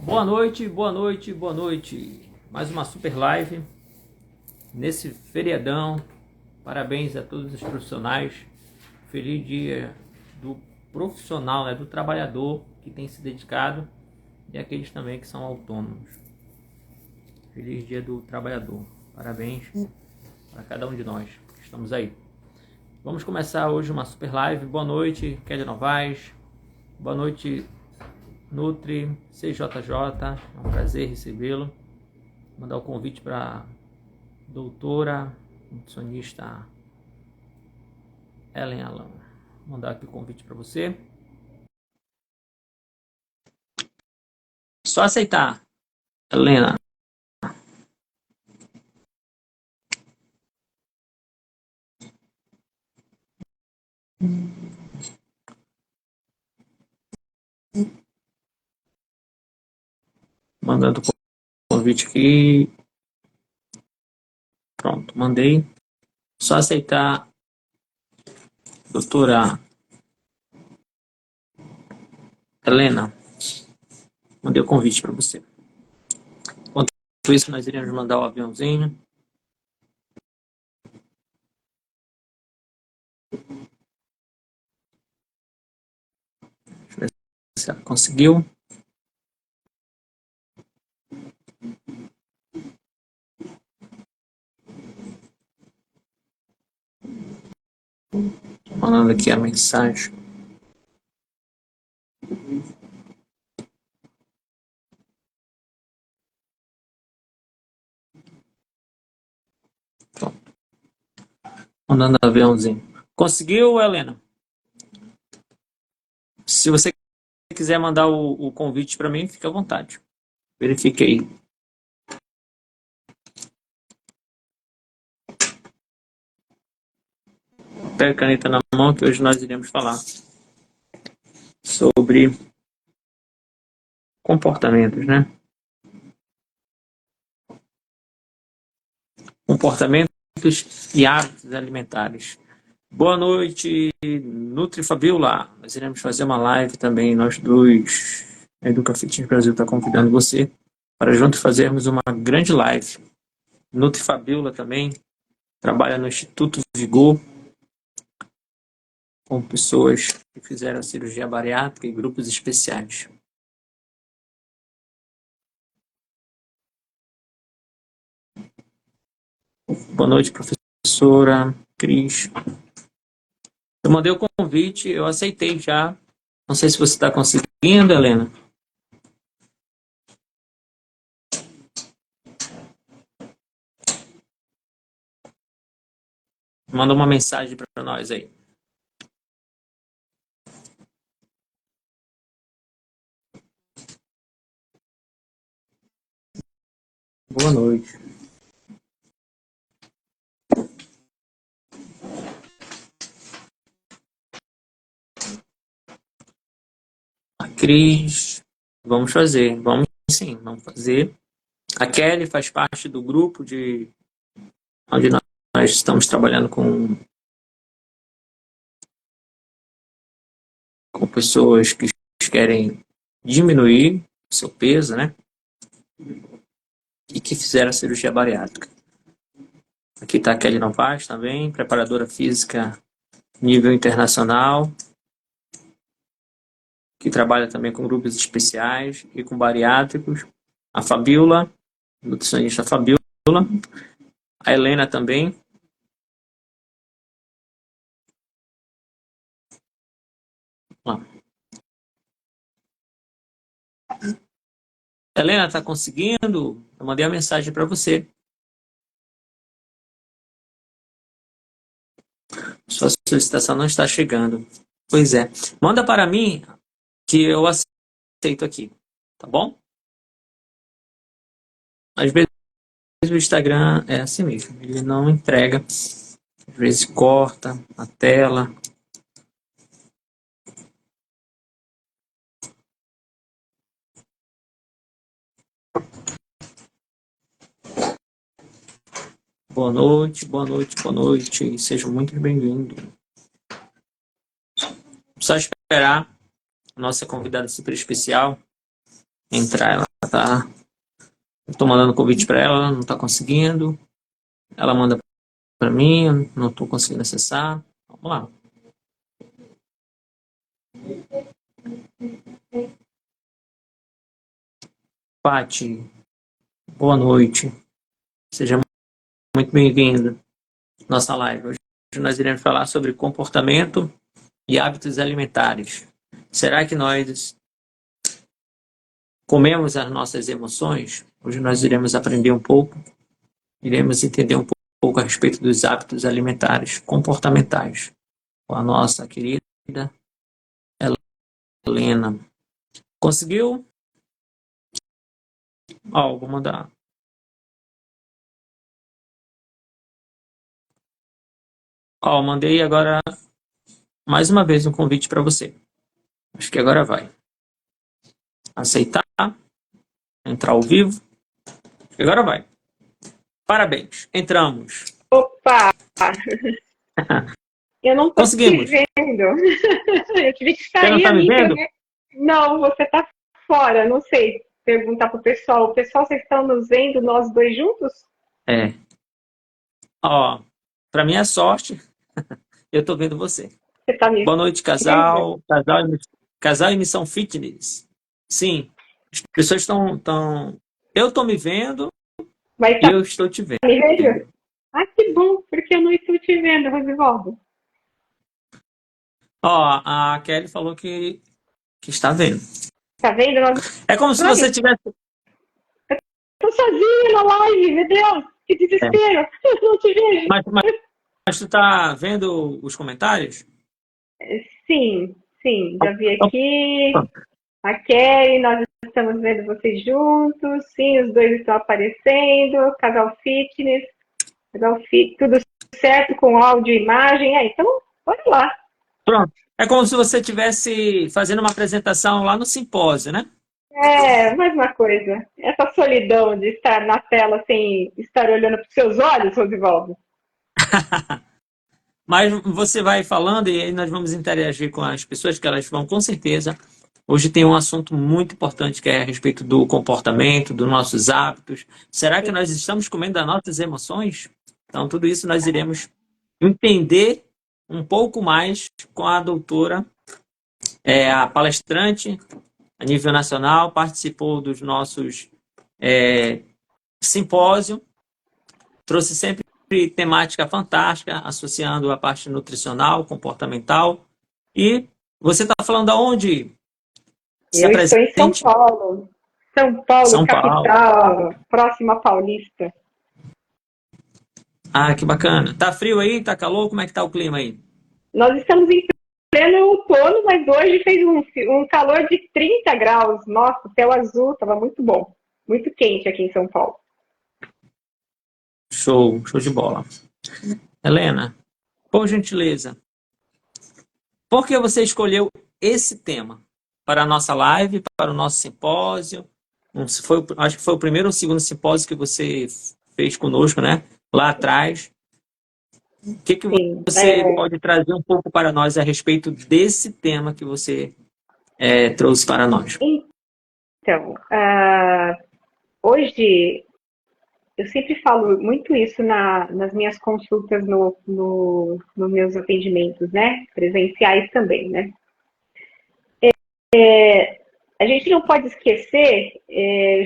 Boa noite, boa noite, boa noite. Mais uma super live nesse feriadão. Parabéns a todos os profissionais. Feliz dia do profissional, né, do trabalhador que tem se dedicado e aqueles também que são autônomos. Feliz dia do trabalhador. Parabéns para cada um de nós que estamos aí. Vamos começar hoje uma super live. Boa noite, Kelly Novaes. Boa noite, Nutri, CJJ, é um prazer recebê-lo. Mandar o convite para a doutora nutricionista Ellen Alan. Mandar aqui o convite para você. Só aceitar, Helena. Mandando o convite aqui. Pronto, mandei. Só aceitar, doutora Helena. Mandei o convite para você. Enquanto isso, nós iremos mandar o aviãozinho. Deixa eu ver se ela conseguiu. Mandando aqui a mensagem. Pronto. Mandando aviãozinho. Conseguiu, Helena? Se você quiser mandar o convite para mim, fique à vontade. Verifique aí. Pega a caneta na mão que hoje nós iremos falar sobre comportamentos, né? Comportamentos e hábitos alimentares. Boa noite, Nutri Fabiola. Nós iremos fazer uma live também, nós dois. A Educa Fitness Brasil está convidando você para juntos fazermos uma grande live. Nutri Fabiola também trabalha no Instituto Vigor com pessoas que fizeram cirurgia bariátrica e grupos especiais. Boa noite, professora Cris. Eu mandei o convite, eu aceitei já. Não sei se você está conseguindo, Helena. Manda uma mensagem para nós aí. Boa noite. A Cris, vamos fazer. Vamos sim, vamos fazer. A Kelly faz parte do grupo de onde nós estamos trabalhando com pessoas que querem diminuir o seu peso, né? E que fizeram a cirurgia bariátrica. Aqui está a Kelly Novaes também, preparadora física nível internacional, que trabalha também com grupos especiais e com bariátricos. A Fabiola, nutricionista Fabiola. A Helena também. Lá. Helena, está conseguindo? Eu mandei a mensagem para você. Sua solicitação não está chegando. Pois é. Manda para mim que eu aceito aqui. Tá bom? Às vezes o Instagram é assim mesmo. Ele não entrega. Às vezes corta a tela. Boa noite, boa noite, boa noite. Sejam muito bem-vindos. Só esperar a nossa convidada super especial entrar. Ela tá. Eu tô mandando convite para ela, ela não tá conseguindo. Ela manda para mim, eu não tô conseguindo acessar. Vamos lá. Pati, boa noite. Seja muito bem-vindo à nossa live. Hoje nós iremos falar sobre comportamento e hábitos alimentares. Será que nós comemos as nossas emoções? Hoje nós iremos aprender um pouco, iremos entender um pouco a respeito dos hábitos alimentares comportamentais com a nossa querida Helena. Conseguiu? Ó, vou mandar. Ó, mandei agora mais uma vez um convite para você. Acho que agora vai. Aceitar, entrar ao vivo. Acho que agora vai. Parabéns, entramos. Opa! Eu não tô te Conseguimos. vendo. Eu tive que Você não sair está a me minha vendo? internet. Não, você tá fora, não sei. Perguntar pro pessoal. Pessoal, vocês estão nos vendo nós dois juntos? É. Ó, para minha sorte, eu tô vendo você. Você tá me Boa noite, vendo? casal. Casal e missão fitness. Sim, as pessoas estão. Eu tô me vendo Vai e estar eu estou te me vendo? vendo. Ah, que bom, porque eu não estou te vendo, Rosivaldo. Ó, a Kelly falou que está vendo. Tá vendo? É como se Olha, você tivesse. tô sozinha na live, meu Deus, que É, desespero. Eu não te vejo. mas tu tá vendo os comentários? Sim, sim, já vi Então, aqui. A Kelly, nós estamos vendo vocês juntos. Sim, os dois estão aparecendo. Casal fit, tudo certo com áudio e imagem. Então, bora lá. pronto. É como se você estivesse fazendo uma apresentação lá no simpósio, né? É, mais uma coisa. Essa solidão de estar na tela sem estar olhando para os seus olhos, Rosivaldo. Mas você vai falando e aí nós vamos interagir com as pessoas que elas vão, com certeza. Hoje tem um assunto muito importante que é a respeito do comportamento, dos nossos hábitos. Será que nós estamos comendo as nossas emoções? Então, tudo isso nós iremos entender um pouco mais com a doutora, a palestrante a nível nacional, participou dos nossos simpósios, trouxe sempre temática fantástica, associando a parte nutricional, comportamental. E você está falando aonde? Se Eu estou em São apresente. Paulo. São Paulo, São Paulo. capital, próxima Paulista. Ah, que bacana. Tá frio aí? Tá calor? Como é que tá o clima aí? Nós estamos em pleno outono, mas hoje fez um calor de 30 graus. Nossa, céu azul, estava muito bom. Muito quente aqui em São Paulo. Show, show de bola. Helena, por gentileza, por que você escolheu esse tema para a nossa live, para o nosso simpósio? Se foi, acho que foi o primeiro ou segundo simpósio que você fez conosco, né? Lá atrás. O que que Sim. você pode trazer um pouco para nós a respeito desse tema que você trouxe para nós? Então, hoje eu sempre falo muito isso nas minhas consultas nos meus atendimentos, né? Presenciais também, né? A gente não pode esquecer,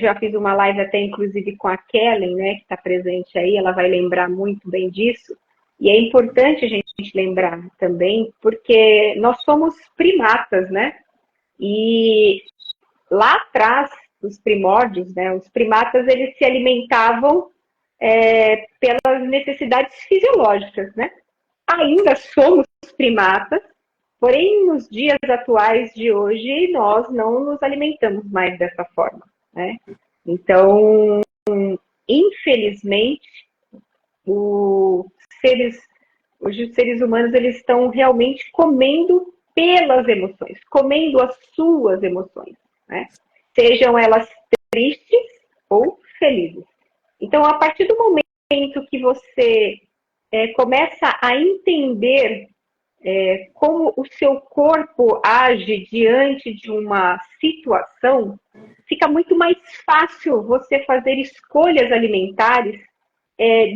já fiz uma live até inclusive com a Kellen, né, que está presente aí, ela vai lembrar muito bem disso, e é importante a gente lembrar também, porque nós somos primatas, né, e lá atrás, os primórdios, né, os primatas, eles se alimentavam pelas necessidades fisiológicas, né, ainda somos primatas, porém, nos dias atuais de hoje, nós não nos alimentamos mais dessa forma, né? Então, infelizmente, os seres, hoje os seres humanos eles estão realmente comendo pelas emoções, comendo as suas emoções, né? Sejam elas tristes ou felizes. Então, a partir do momento que você começa a entender como o seu corpo age diante de uma situação, fica muito mais fácil você fazer escolhas alimentares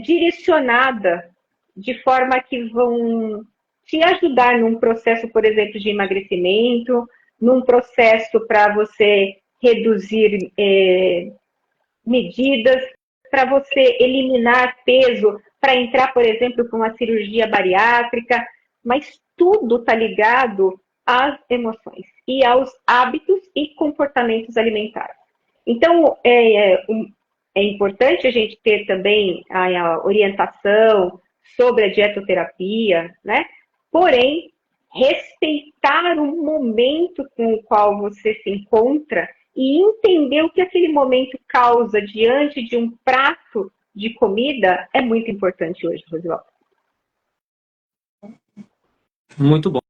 direcionada de forma que vão te ajudar num processo, por exemplo, de emagrecimento, num processo para você reduzir medidas, para você eliminar peso, para entrar, por exemplo, com uma cirurgia bariátrica, mas tudo está ligado às emoções e aos hábitos e comportamentos alimentares. Então, é importante a gente ter também a orientação sobre a dietoterapia, né? Porém, respeitar o momento com o qual você se encontra e entender o que aquele momento causa diante de um prato de comida é muito importante hoje, Rosivaldo. Muito bom.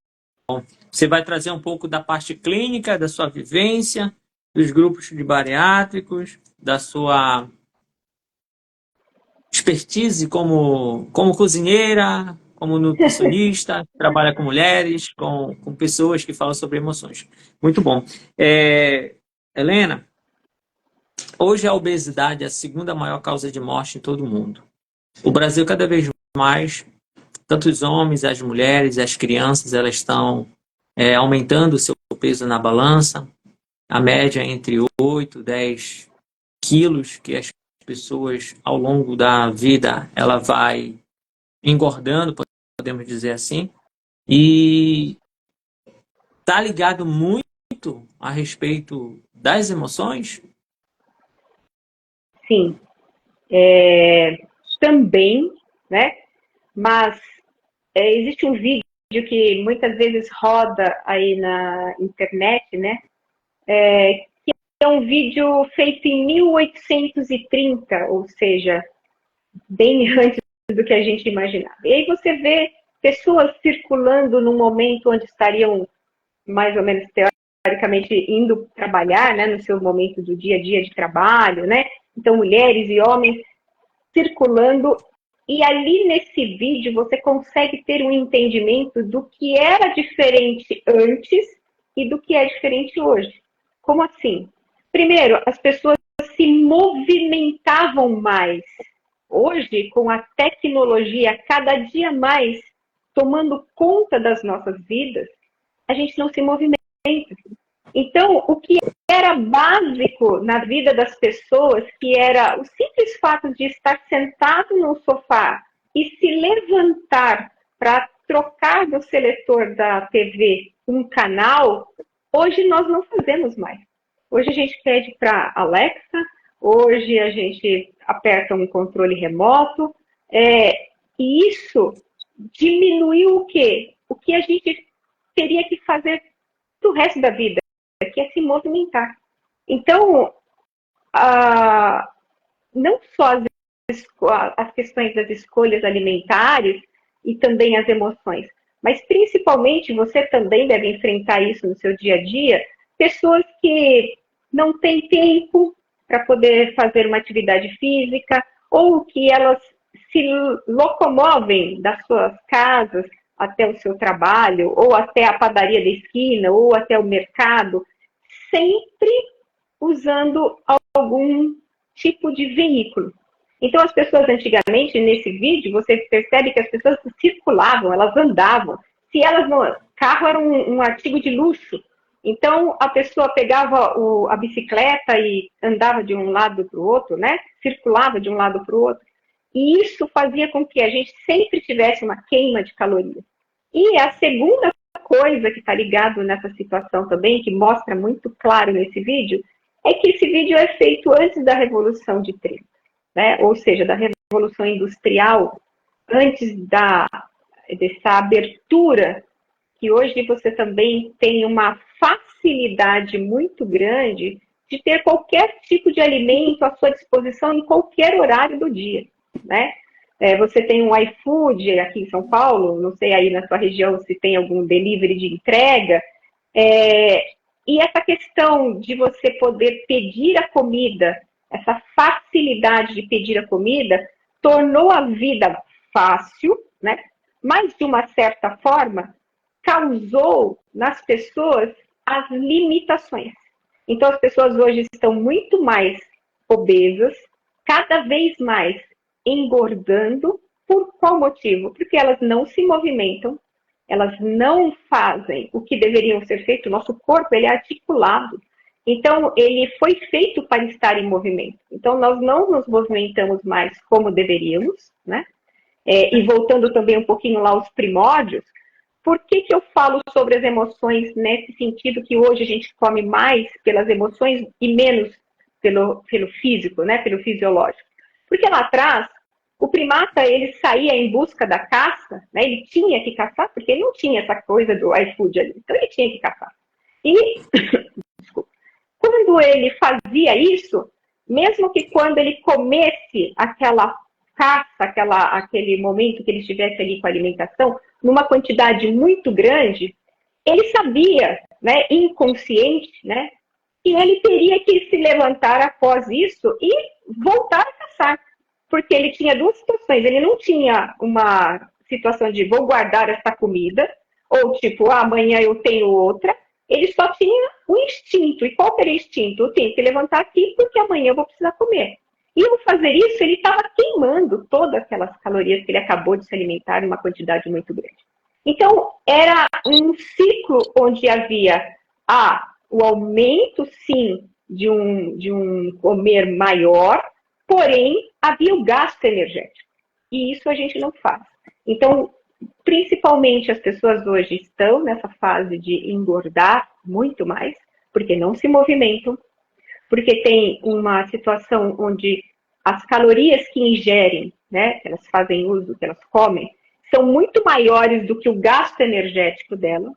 Você vai trazer um pouco da parte clínica, da sua vivência, dos grupos de bariátricos, da sua expertise como cozinheira, como nutricionista, trabalha com mulheres, com pessoas que falam sobre emoções. Muito bom. Helena, hoje a obesidade é a segunda maior causa de morte em todo o mundo. O Brasil, cada vez mais, tanto os homens, as mulheres, as crianças, elas estão aumentando o seu peso na balança, a média é entre 8 e 10 quilos que as pessoas, ao longo da vida, ela vai engordando, podemos dizer assim, e está ligado muito a respeito das emoções? Sim, também, né? Mas existe um vídeo que muitas vezes roda aí na internet, né? Que é um vídeo feito em 1830, ou seja, bem antes do que a gente imaginava. E aí você vê pessoas circulando num momento onde estariam mais ou menos teoricamente indo trabalhar, né, no seu momento do dia a dia de trabalho, né? Então mulheres e homens circulando, e ali nesse vídeo você consegue ter um entendimento do que era diferente antes e do que é diferente hoje. Como assim? Primeiro, as pessoas se movimentavam mais. Hoje, com a tecnologia cada dia mais tomando conta das nossas vidas, a gente não se movimenta. Então, o que era básico na vida das pessoas, que era o simples fato de estar sentado no sofá e se levantar para trocar do seletor da TV um canal, hoje nós não fazemos mais. Hoje a gente pede para Alexa, hoje a gente aperta um controle remoto, e isso diminuiu o quê? O que a gente teria que fazer do resto da vida, que é se movimentar. Então, não só as questões das escolhas alimentares e também as emoções, mas principalmente você também deve enfrentar isso no seu dia a dia, pessoas que não têm tempo para poder fazer uma atividade física ou que elas se locomovem das suas casas até o seu trabalho, ou até a padaria da esquina, ou até o mercado, sempre usando algum tipo de veículo. Então, as pessoas antigamente, nesse vídeo, você percebe que as pessoas circulavam, elas andavam. Se elas não... Carro era um artigo de luxo. Então, a pessoa pegava a bicicleta e andava de um lado para o outro, né? Circulava de um lado para o outro. E isso fazia com que a gente sempre tivesse uma queima de calorias. E a segunda coisa que está ligado nessa situação também, que mostra muito claro nesse vídeo, é que esse vídeo é feito antes da Revolução de 30, né? Ou seja, da Revolução Industrial, antes dessa abertura, que hoje você também tem uma facilidade muito grande de ter qualquer tipo de alimento à sua disposição em qualquer horário do dia, né? Você tem um iFood aqui em São Paulo, não sei aí na sua região se tem algum delivery de entrega, e essa questão de você poder pedir a comida, essa facilidade de pedir a comida, tornou a vida fácil, né? Mas de uma certa forma, causou nas pessoas as limitações. Então, as pessoas hoje estão muito mais obesas, cada vez mais engordando. Por qual motivo? Porque elas não se movimentam, elas não fazem o que deveriam ser feito. O nosso corpo, ele é articulado. Então, ele foi feito para estar em movimento. Então, nós não nos movimentamos mais como deveríamos, né? E voltando também um pouquinho lá aos primórdios, por que eu falo sobre as emoções nesse sentido que hoje a gente come mais pelas emoções e menos pelo físico, né? Pelo fisiológico? Porque lá atrás, o primata, ele saía em busca da caça, né? Ele tinha que caçar, porque ele não tinha essa coisa do iFood ali. Então, ele tinha que caçar. E quando ele fazia isso, mesmo que quando ele comesse aquela caça, aquele momento que ele estivesse ali com a alimentação, numa quantidade muito grande, ele sabia, né, inconsciente, né, que ele teria que se levantar após isso e voltar a caçar. Porque ele tinha duas situações. Ele não tinha uma situação de vou guardar essa comida, ou tipo, amanhã eu tenho outra. Ele só tinha o instinto. E qual era o instinto? Eu tenho que levantar aqui porque amanhã eu vou precisar comer. E ao fazer isso, ele estava queimando todas aquelas calorias que ele acabou de se alimentar em uma quantidade muito grande. Então, era um ciclo onde havia o aumento, sim, de um comer maior, porém, havia o gasto energético. E isso a gente não faz. Então, principalmente as pessoas hoje estão nessa fase de engordar muito mais, porque não se movimentam, porque tem uma situação onde as calorias que ingerem, né, que elas fazem uso, que elas comem, são muito maiores do que o gasto energético dela,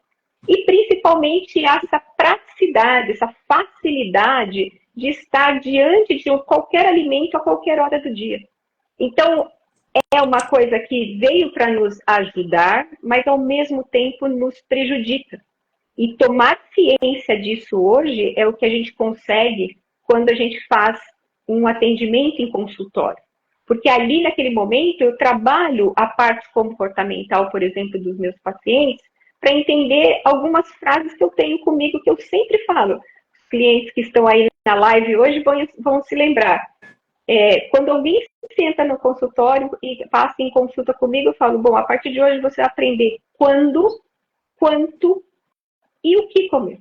e principalmente essa praticidade, essa facilidade de estar diante de qualquer alimento a qualquer hora do dia. Então, é uma coisa que veio para nos ajudar, mas ao mesmo tempo nos prejudica. E tomar ciência disso hoje é o que a gente consegue quando a gente faz um atendimento em consultório. Porque ali, naquele momento, eu trabalho a parte comportamental, por exemplo, dos meus pacientes, para entender algumas frases que eu tenho comigo, que eu sempre falo. Os clientes que estão aí na live hoje vão se lembrar. Quando alguém senta no consultório e passa em consulta comigo, eu falo, bom, a partir de hoje você vai aprender quando, quanto e o que comer.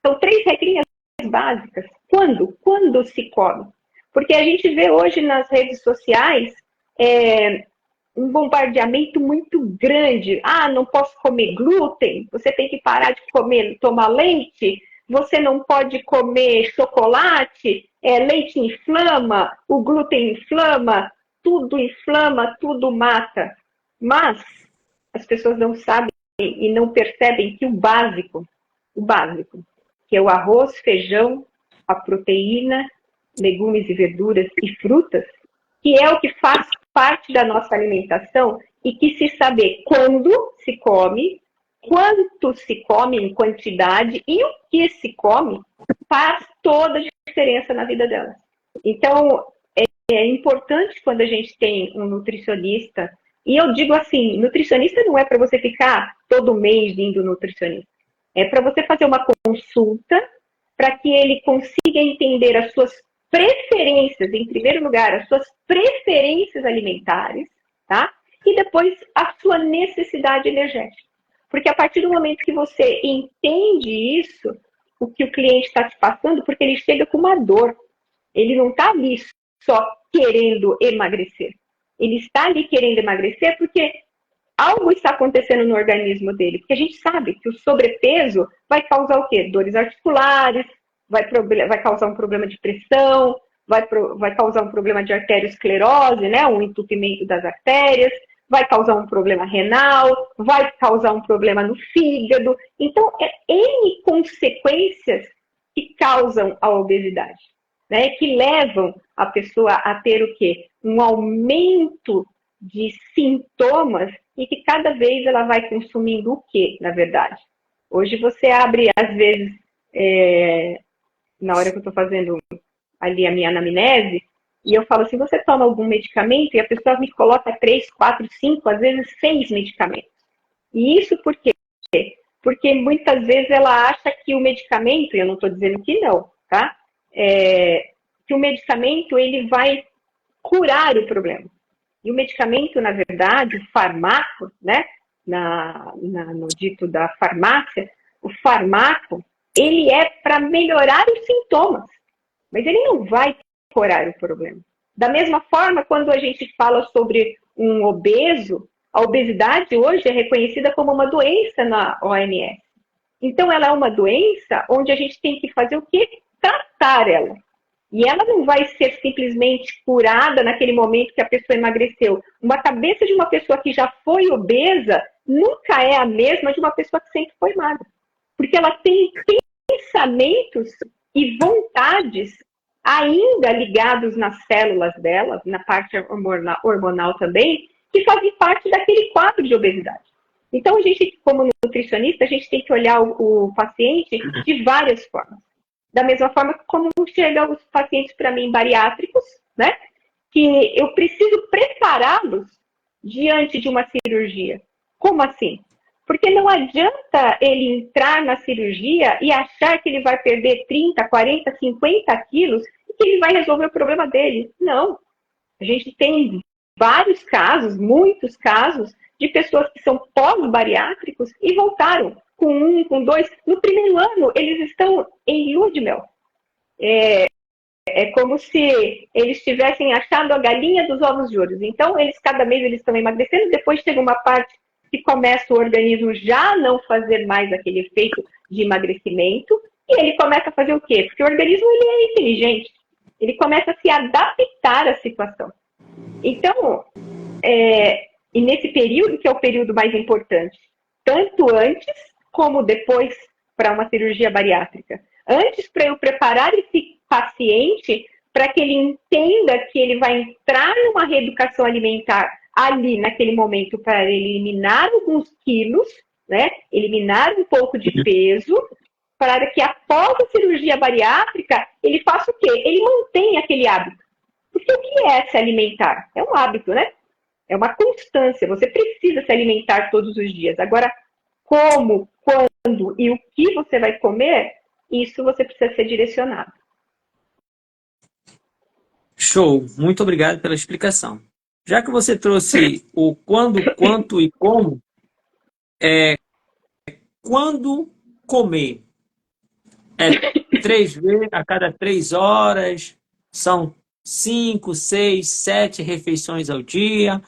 São 3 regrinhas básicas. Quando se come. Porque a gente vê hoje nas redes sociais um bombardeamento muito grande. Não posso comer glúten, você tem que parar de tomar leite, você não pode comer chocolate, leite inflama, o glúten inflama, tudo mata. Mas as pessoas não sabem e não percebem que o básico, que é o arroz, feijão, a proteína, legumes e verduras e frutas, que é o que faz parte da nossa alimentação e que se saber quando se come, quanto se come em quantidade e o que se come, faz toda a diferença na vida delas. Então, é importante quando a gente tem um nutricionista, e eu digo assim, nutricionista não é para você ficar todo mês indo nutricionista, é para você fazer uma consulta para que ele consiga entender as suas preferências, em primeiro lugar, as suas preferências alimentares, tá? E depois a sua necessidade energética. Porque a partir do momento que você entende isso, o que o cliente está te passando, porque ele chega com uma dor. Ele não está ali só querendo emagrecer. Ele está ali querendo emagrecer porque algo está acontecendo no organismo dele. Porque a gente sabe que o sobrepeso vai causar o quê? Dores articulares, vai causar um problema de pressão, vai causar um problema de arteriosclerose, né? Um entupimento das artérias, vai causar um problema renal, vai causar um problema no fígado. Então, N consequências que causam a obesidade, né? Que levam a pessoa a ter o quê? Um aumento de sintomas e que cada vez ela vai consumindo o quê, na verdade? Hoje você abre, às vezes, na hora que eu estou fazendo ali a minha anamnese, e eu falo assim, você toma algum medicamento? E a pessoa me coloca 3, 4, 5, às vezes 6 medicamentos. E isso por quê? Porque muitas vezes ela acha que o medicamento, e eu não estou dizendo que não, tá? Que o medicamento ele vai curar o problema. E o medicamento, na verdade, o farmaco, né, no dito da farmácia, o farmaco, ele é para melhorar os sintomas, mas ele não vai curar o problema. Da mesma forma, quando a gente fala sobre um obeso, a obesidade hoje é reconhecida como uma doença na OMS. Então, ela é uma doença onde a gente tem que fazer o quê? Tratar ela. E ela não vai ser simplesmente curada naquele momento que a pessoa emagreceu. Uma cabeça de uma pessoa que já foi obesa nunca é a mesma de uma pessoa que sempre foi magra. Porque ela tem pensamentos e vontades ainda ligados nas células dela, na parte hormonal também, que fazem parte daquele quadro de obesidade. Então, a gente, como nutricionista, a gente tem que olhar o paciente de várias formas. Da mesma forma como chegam os pacientes para mim bariátricos, né? Que eu preciso prepará-los diante de uma cirurgia. Como assim? Porque não adianta ele entrar na cirurgia e achar que ele vai perder 30, 40, 50 quilos e que ele vai resolver o problema dele. Não. A gente tem vários casos, muitos casos, de pessoas que são pós-bariátricos e voltaram com 1, com 2. No primeiro ano, eles estão em lua de mel. É como se eles tivessem achado a galinha dos ovos de ouro. Então, cada mês eles estão emagrecendo, depois chega uma parte que começa o organismo já não fazer mais aquele efeito de emagrecimento, e ele começa a fazer o quê? Porque o organismo ele é inteligente, ele começa a se adaptar à situação. Então, e nesse período, que é o período mais importante, tanto antes como depois para uma cirurgia bariátrica. Antes, para eu preparar esse paciente para que ele entenda que ele vai entrar numa reeducação alimentar ali, naquele momento, para eliminar alguns quilos, né? Eliminar um pouco de peso, para que após a cirurgia bariátrica, ele faça o quê? Ele mantenha aquele hábito. Porque o que é se alimentar? É um hábito, né? É uma constância. Você precisa se alimentar todos os dias. Agora, como, quando e o que você vai comer, isso você precisa ser direcionado. Show! Muito obrigado pela explicação. Já que você trouxe o quando, quanto e como, quando comer? É 3 vezes a cada 3 horas? São 5, 6, 7 refeições ao dia?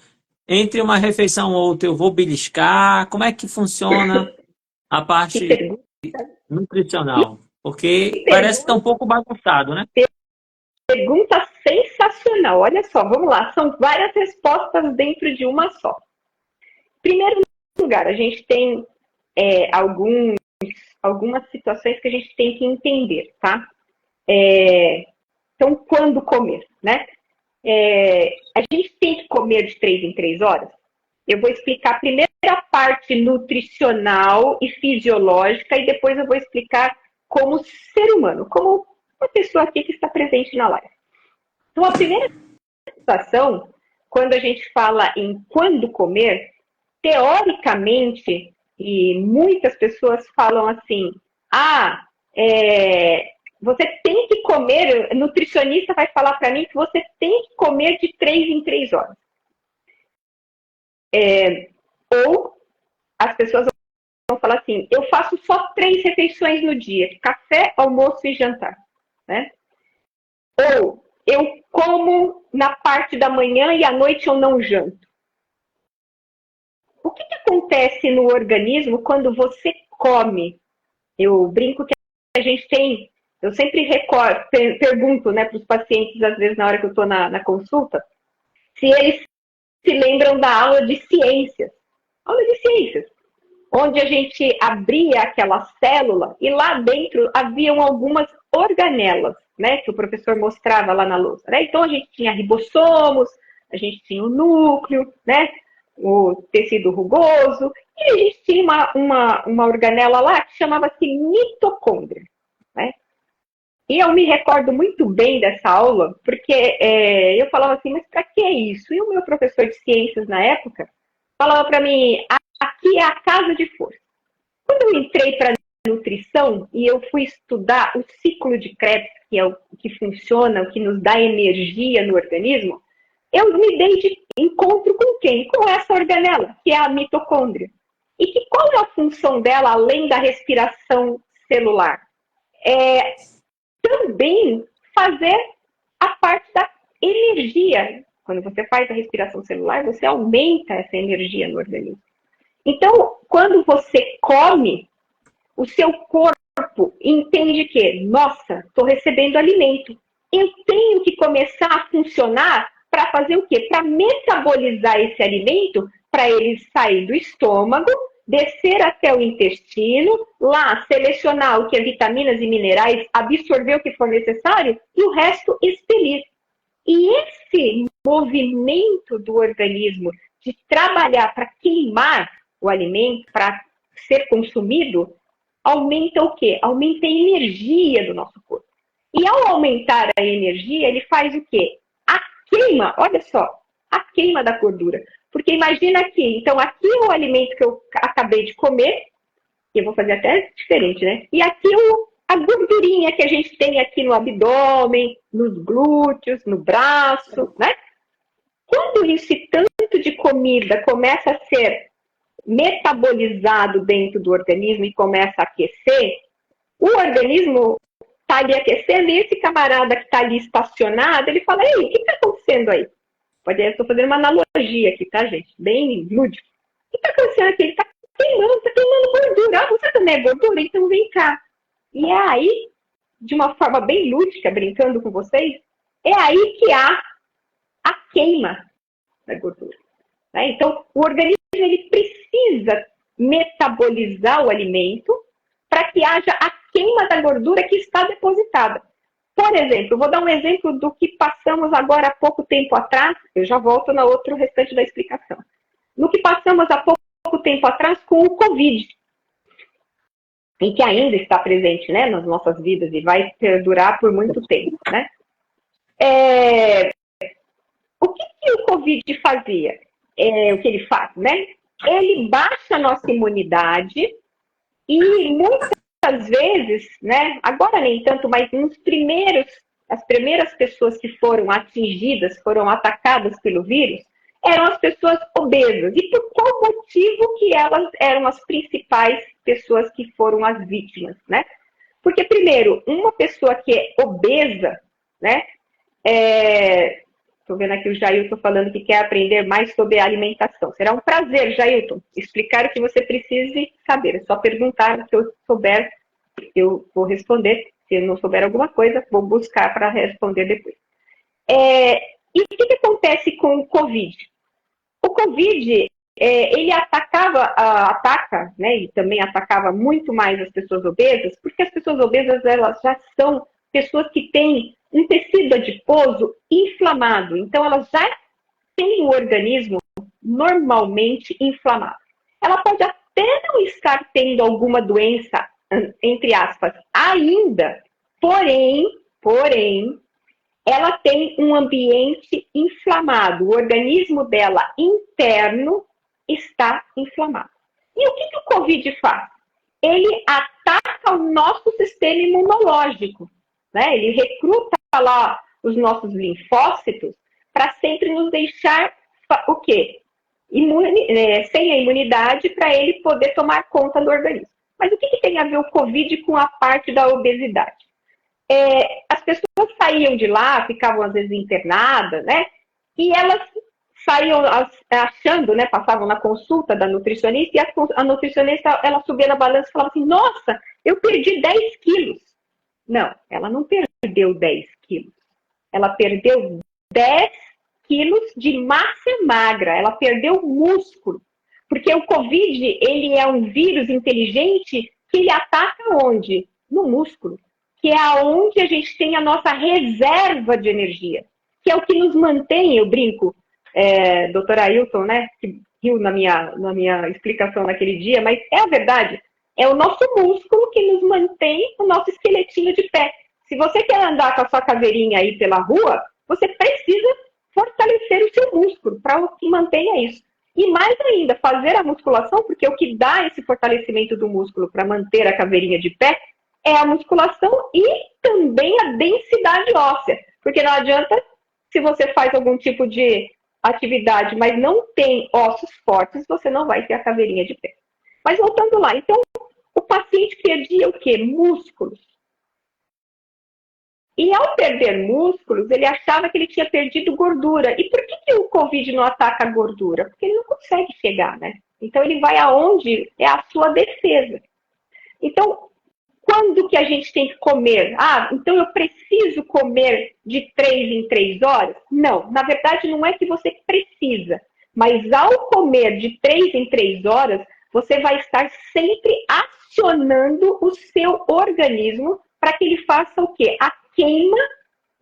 Entre uma refeição ou outra eu vou beliscar? Como é que funciona a parte nutricional? Porque parece que está um pouco bagunçado, né? Pergunta sensacional. Olha só, vamos lá. São várias respostas dentro de uma só. Em primeiro lugar, a gente tem algumas situações que a gente tem que entender, tá? Então, quando comer, né? A gente tem que comer de 3 em 3 horas? Eu vou explicar primeiro a parte nutricional e fisiológica e depois eu vou explicar como ser humano, como uma pessoa aqui que está presente na live. Então, a primeira situação, quando a gente fala em quando comer, teoricamente, e muitas pessoas falam assim, você tem que comer, nutricionista vai falar para mim que você tem que comer de 3 em 3 horas. Ou as pessoas vão falar assim, eu faço só 3 refeições no dia, café, almoço e jantar, né? Ou eu como na parte da manhã e à noite eu não janto. O que acontece no organismo quando você come? Eu brinco que a gente tem, eu sempre pergunto, né, para os pacientes, às vezes na hora que eu estou na consulta, se eles se lembram da aula de ciências. Aula de ciências. Onde a gente abria aquela célula e lá dentro haviam algumas organelas, né, que o professor mostrava lá na lousa, né? Então a gente tinha ribossomos, a gente tinha o núcleo, né, o tecido rugoso, e a gente tinha uma organela lá que chamava-se mitocôndria, né? E eu me recordo muito bem dessa aula, porque eu falava assim, mas para que é isso? E o meu professor de ciências na época falava para mim, aqui é a casa de força. Quando eu entrei para nutrição e eu fui estudar o ciclo de Krebs, que é o que funciona, o que nos dá energia no organismo, eu me dei de encontro com quem? Com essa organela, que é a mitocôndria. E qual é a função dela, além da respiração celular? É também fazer a parte da energia. Quando você faz a respiração celular, você aumenta essa energia no organismo. Então, quando você come, o seu corpo entende que, nossa, estou recebendo alimento. Eu tenho que começar a funcionar para fazer o quê? Para metabolizar esse alimento, para ele sair do estômago, descer até o intestino, lá selecionar o que é vitaminas e minerais, absorver o que for necessário e o resto expelir. E esse movimento do organismo de trabalhar para queimar o alimento, para ser consumido, aumenta o quê? Aumenta a energia do nosso corpo. E ao aumentar a energia, ele faz o quê? A queima, olha só, a queima da gordura. Porque imagina aqui, então aqui é o alimento que eu acabei de comer, eu vou fazer até diferente, né? E aqui a gordurinha que a gente tem aqui no abdômen, nos glúteos, no braço, né? Quando esse tanto de comida começa a ser metabolizado dentro do organismo e começa a aquecer, o organismo está ali aquecendo e esse camarada que está ali estacionado, ele fala, ei, o que está acontecendo aí? Estou fazendo uma analogia aqui, tá, gente? Bem lúdico. O que está acontecendo aqui? Ele está queimando gordura. Ah, você também é gordura? Então vem cá. E é aí, de uma forma bem lúdica, brincando com vocês, é aí que há a queima da gordura. Né? Então, o organismo ele precisa metabolizar o alimento para que haja a queima da gordura que está depositada. Por exemplo, vou dar um exemplo do que passamos agora há pouco tempo atrás, eu já volto na outra restante da explicação. No que passamos há pouco tempo atrás com o Covid, em que ainda está presente, né, nas nossas vidas e vai perdurar por muito tempo, né? O que o Covid fazia? O que ele faz, né? Ele baixa a nossa imunidade e muitas vezes, né? Agora nem tanto, mas as primeiras pessoas que foram atingidas, foram atacadas pelo vírus, eram as pessoas obesas. E por qual motivo que elas eram as principais pessoas que foram as vítimas, né? Porque, primeiro, uma pessoa que é obesa, né? Estou vendo aqui o Jailton falando que quer aprender mais sobre a alimentação. Será um prazer, Jailton, explicar o que você precise saber. É só perguntar, se eu souber, eu vou responder. Se eu não souber alguma coisa, vou buscar para responder depois. E o que acontece com o Covid? O Covid, ele ataca, né, e também atacava muito mais as pessoas obesas, porque as pessoas obesas, elas já são pessoas que têm um tecido adiposo inflamado. Então, elas já têm o organismo normalmente inflamado. Ela pode até não estar tendo alguma doença, entre aspas, ainda, porém, ela tem um ambiente inflamado. O organismo dela interno está inflamado. E o que o Covid faz? Ele ataca o nosso sistema imunológico, né? Ele recruta lá os nossos linfócitos para sempre nos deixar o quê? Sem a imunidade para ele poder tomar conta do organismo. Mas o que tem a ver o Covid com a parte da obesidade? As pessoas saíam de lá, ficavam às vezes internadas, né? E elas saíam achando, né? Passavam na consulta da nutricionista e a nutricionista, ela subia na balança e falava assim, nossa, eu perdi 10 quilos. Não, ela não perdeu 10 quilos. Ela perdeu 10 quilos de massa magra. Ela perdeu músculo. Porque o Covid, ele é um vírus inteligente que ele ataca onde? No músculo. Que é aonde a gente tem a nossa reserva de energia. Que é o que nos mantém, eu brinco, doutora Ailton, né? Que riu na minha explicação naquele dia, mas é a verdade. É o nosso músculo que nos mantém o nosso esqueletinho de pé. Se você quer andar com a sua caveirinha aí pela rua, você precisa fortalecer o seu músculo para que mantenha isso. E mais ainda, fazer a musculação, porque o que dá esse fortalecimento do músculo para manter a caveirinha de pé é a musculação e também a densidade óssea. Porque não adianta, se você faz algum tipo de atividade, mas não tem ossos fortes, você não vai ter a caveirinha de pé. Mas voltando lá, então, o paciente perdia o quê? Músculos. E ao perder músculos, ele achava que ele tinha perdido gordura. E por que o Covid não ataca a gordura? Porque ele não consegue chegar, né? Então ele vai aonde é a sua defesa. Então, quando que a gente tem que comer? Ah, então eu preciso comer de 3 em 3 horas? Não, na verdade não é que você precisa. Mas ao comer de 3 em 3 horas, você vai estar sempre acionando o seu organismo para que ele faça o quê? A queima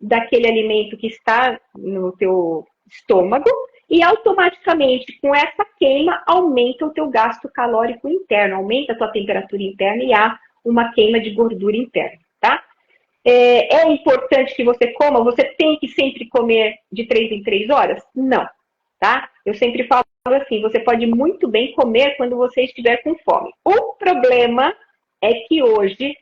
daquele alimento que está no teu estômago e automaticamente com essa queima aumenta o teu gasto calórico interno, aumenta a tua temperatura interna e há uma queima de gordura interna, tá? É importante que você coma, você tem que sempre comer de 3 em 3 horas? Não, tá? Eu sempre falo assim, você pode muito bem comer quando você estiver com fome. O problema é que hoje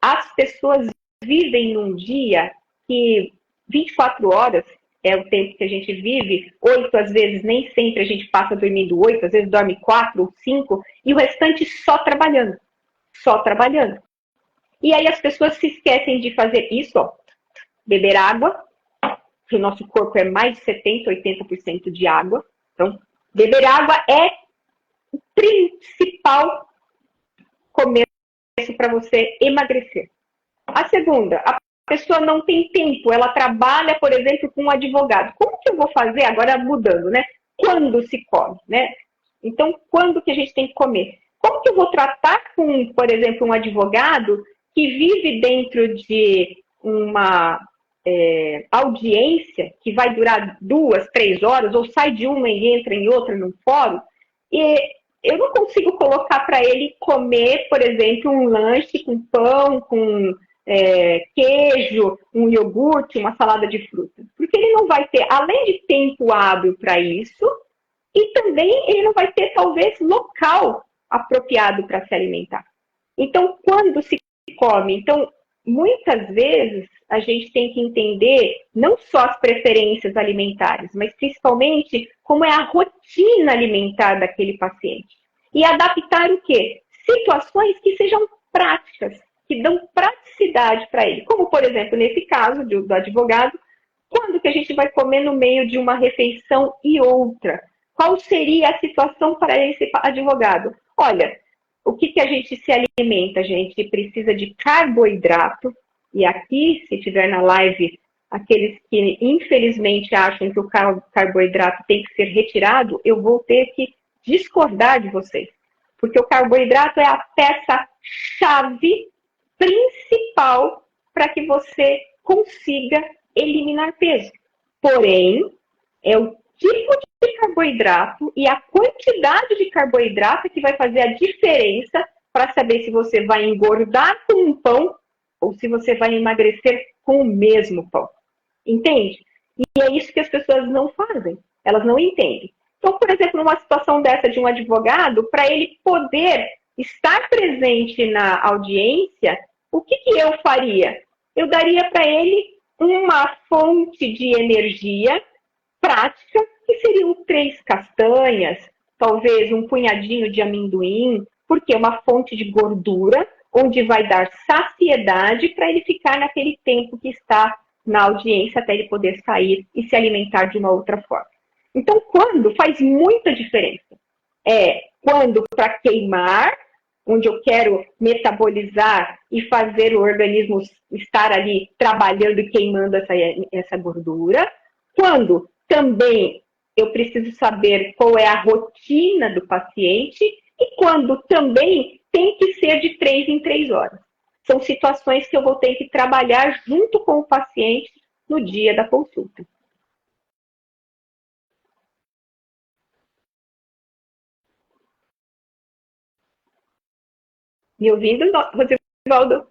as pessoas vivem num dia que 24 horas é o tempo que a gente vive, 8 às vezes, nem sempre a gente passa dormindo 8, às vezes dorme 4 ou 5, e o restante só trabalhando. Só trabalhando. E aí as pessoas se esquecem de fazer isso, ó, beber água, que o nosso corpo é mais de 70, 80% de água. Então, beber água é o principal começo para você emagrecer. A segunda, a pessoa não tem tempo, ela trabalha, por exemplo, com um advogado. Como que eu vou fazer, agora mudando, né? Quando se come, né? Então, quando que a gente tem que comer? Como que eu vou tratar com, por exemplo, um advogado que vive dentro de uma audiência que vai durar 2, 3 horas, ou sai de uma e entra em outra num fórum, e eu não consigo colocar para ele comer, por exemplo, um lanche com pão, com queijo, um iogurte, uma salada de fruta. Porque ele não vai ter, além de tempo hábil para isso, e também ele não vai ter, talvez, local apropriado para se alimentar. Então, quando se come? Então, muitas vezes, a gente tem que entender não só as preferências alimentares, mas principalmente como é a rotina alimentar daquele paciente. E adaptar o quê? Situações que sejam práticas, que dão praticidade para ele. Como, por exemplo, nesse caso do advogado, quando que a gente vai comer no meio de uma refeição e outra? Qual seria a situação para esse advogado? Olha, o que a gente se alimenta? A gente precisa de carboidrato, e aqui, se tiver na live, aqueles que infelizmente acham que o carboidrato tem que ser retirado, eu vou ter que discordar de vocês. Porque o carboidrato é a peça-chave principal para que você consiga eliminar peso. Porém, é o tipo de carboidrato e a quantidade de carboidrato que vai fazer a diferença para saber se você vai engordar com um pão ou se você vai emagrecer com o mesmo pão. Entende? E é isso que as pessoas não fazem. Elas não entendem. Então, por exemplo, numa situação dessa de um advogado, para ele poder estar presente na audiência, o que eu faria? Eu daria para ele uma fonte de energia prática, que seriam 3 castanhas, talvez um punhadinho de amendoim, porque é uma fonte de gordura, onde vai dar saciedade para ele ficar naquele tempo que está na audiência até ele poder sair e se alimentar de uma outra forma. Então, quando faz muita diferença. Quando para queimar, onde eu quero metabolizar e fazer o organismo estar ali trabalhando e queimando essa gordura. Quando também eu preciso saber qual é a rotina do paciente e quando também tem que ser de 3 em 3 horas. São situações que eu vou ter que trabalhar junto com o paciente no dia da consulta. Me ouvindo, Rosivaldo?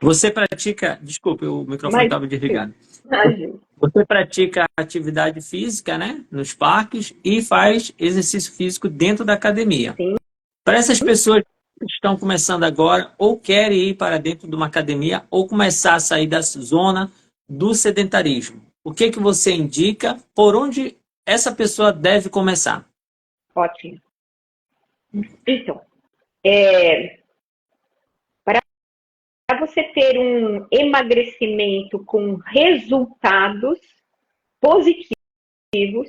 Você pratica, desculpe, o microfone estava desligado. Imagina. Você pratica atividade física, né, nos parques e faz exercício físico dentro da academia. Sim. Para essas pessoas que estão começando agora ou querem ir para dentro de uma academia ou começar a sair da zona do sedentarismo, o que que você indica? Por onde essa pessoa deve começar? Ótimo. Então, para você ter um emagrecimento com resultados positivos,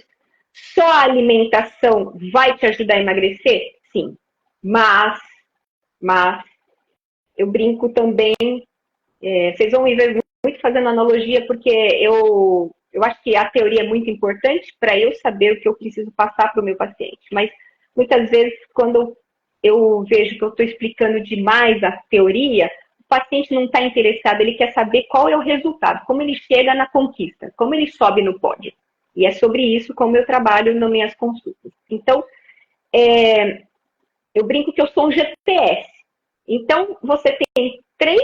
só a alimentação vai te ajudar a emagrecer? Sim. Mas eu brinco também, vocês vão me ver muito fazendo analogia, porque eu acho que a teoria é muito importante para eu saber o que eu preciso passar para o meu paciente. Mas muitas vezes, quando eu vejo que eu estou explicando demais a teoria, o paciente não está interessado, ele quer saber qual é o resultado, como ele chega na conquista, como ele sobe no pódio. E é sobre isso como eu trabalho nas minhas consultas. Então, eu brinco que eu sou um GPS. Então, você tem 3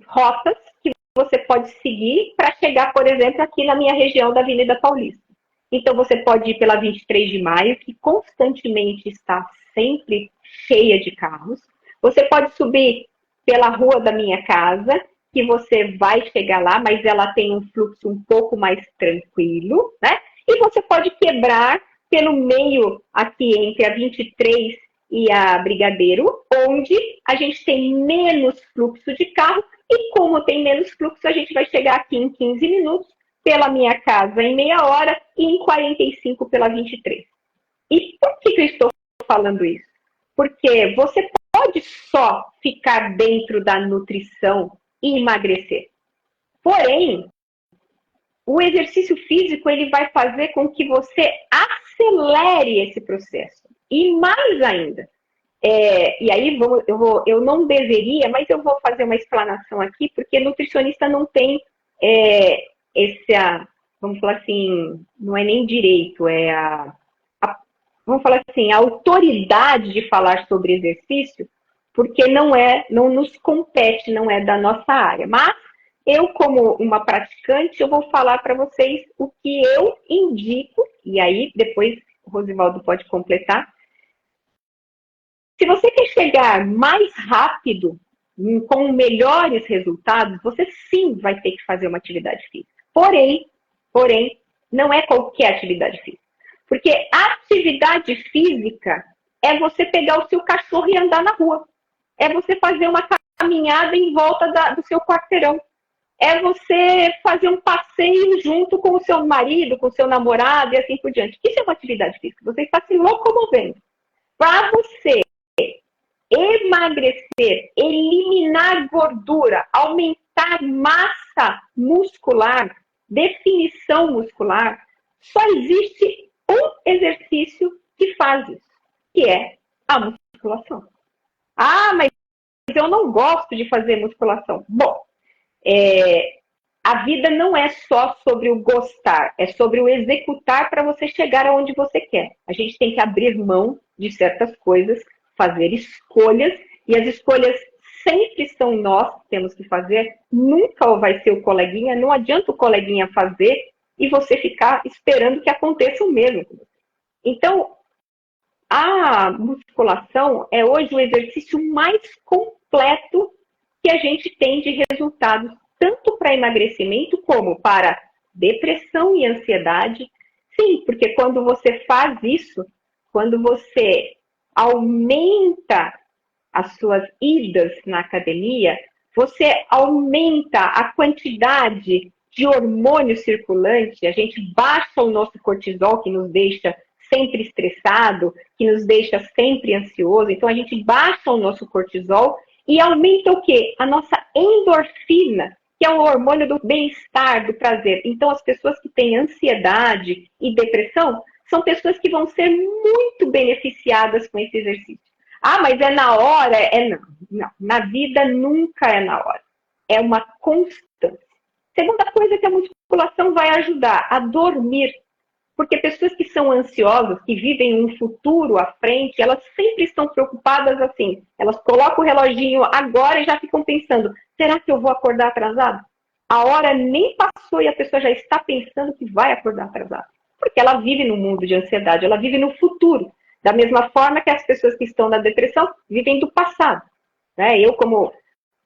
rotas que você pode seguir para chegar, por exemplo, aqui na minha região da Avenida Paulista. Então, você pode ir pela 23 de maio, que constantemente está sempre cheia de carros. Você pode subir pela rua da minha casa, que você vai chegar lá, mas ela tem um fluxo um pouco mais tranquilo, né? E você pode quebrar pelo meio aqui entre a 23 e a Brigadeiro, onde a gente tem menos fluxo de carro e como tem menos fluxo, a gente vai chegar aqui em 15 minutos, pela minha casa em meia hora e em 45 pela 23. E por que eu estou falando isso? Porque você pode só ficar dentro da nutrição e emagrecer. Porém, o exercício físico ele vai fazer com que você acelere esse processo. E mais ainda, e aí eu não deveria, mas eu vou fazer uma explanação aqui, porque nutricionista não tem vamos falar assim, não é nem direito, vamos falar assim, a autoridade de falar sobre exercício, porque não nos compete, não é da nossa área. Mas eu, como uma praticante, eu vou falar para vocês o que eu indico, e aí depois o Rosivaldo pode completar. Se você quer chegar mais rápido, com melhores resultados, você sim vai ter que fazer uma atividade física. Porém, não é qualquer atividade física. Porque atividade física é você pegar o seu cachorro e andar na rua. É você fazer uma caminhada em volta do seu quarteirão. É você fazer um passeio junto com o seu marido, com o seu namorado e assim por diante. Isso é uma atividade física. Você está se locomovendo. Para você emagrecer, eliminar gordura, aumentar massa muscular, definição muscular, só existe um exercício que faz isso, que é a musculação. Ah, mas eu não gosto de fazer musculação. Bom, a vida não é só sobre o gostar, é sobre o executar para você chegar aonde você quer. A gente tem que abrir mão de certas coisas, fazer escolhas, e as escolhas sempre são nós que temos que fazer, nunca vai ser o coleguinha, não adianta o coleguinha fazer e você ficar esperando que aconteça o mesmo. Então, a musculação é hoje o exercício mais completo que a gente tem de resultados, tanto para emagrecimento como para depressão e ansiedade. Sim, porque quando você faz isso, quando você aumenta as suas idas na academia, você aumenta a quantidade de hormônio circulante, a gente baixa o nosso cortisol, que nos deixa sempre estressado, que nos deixa sempre ansioso. Então, a gente baixa o nosso cortisol e aumenta o quê? A nossa endorfina, que é o hormônio do bem-estar, do prazer. Então, as pessoas que têm ansiedade e depressão são pessoas que vão ser muito beneficiadas com esse exercício. Ah, mas é na hora? Não. Na vida nunca é na hora. É uma constância. Segunda coisa que a musculação vai ajudar, a dormir. Porque pessoas que são ansiosas, que vivem um futuro à frente, elas sempre estão preocupadas assim. Elas colocam o reloginho agora e já ficam pensando, será que eu vou acordar atrasado? A hora nem passou e a pessoa já está pensando que vai acordar atrasado. Porque ela vive no mundo de ansiedade, ela vive no futuro. Da mesma forma que as pessoas que estão na depressão vivem do passado. Né? Eu, como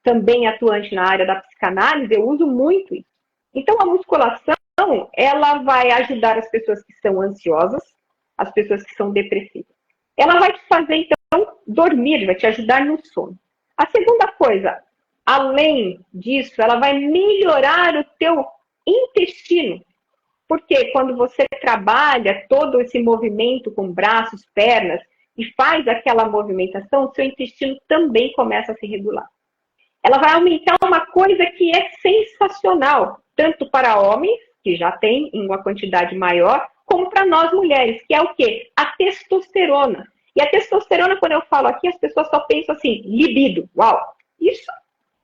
também atuante na área da psicanálise, eu uso muito isso. Então, a musculação, ela vai ajudar as pessoas que são ansiosas, as pessoas que são depressivas. Ela vai te fazer, então, dormir, vai te ajudar no sono. A segunda coisa, além disso, ela vai melhorar o teu intestino. Porque quando você trabalha todo esse movimento com braços, pernas, e faz aquela movimentação, o seu intestino também começa a se regular. Ela vai aumentar uma coisa que é sensacional, tanto para homens, que já tem em uma quantidade maior, como para nós mulheres, que é o quê? A testosterona. E a testosterona, quando eu falo aqui, as pessoas só pensam assim, libido. Uau, isso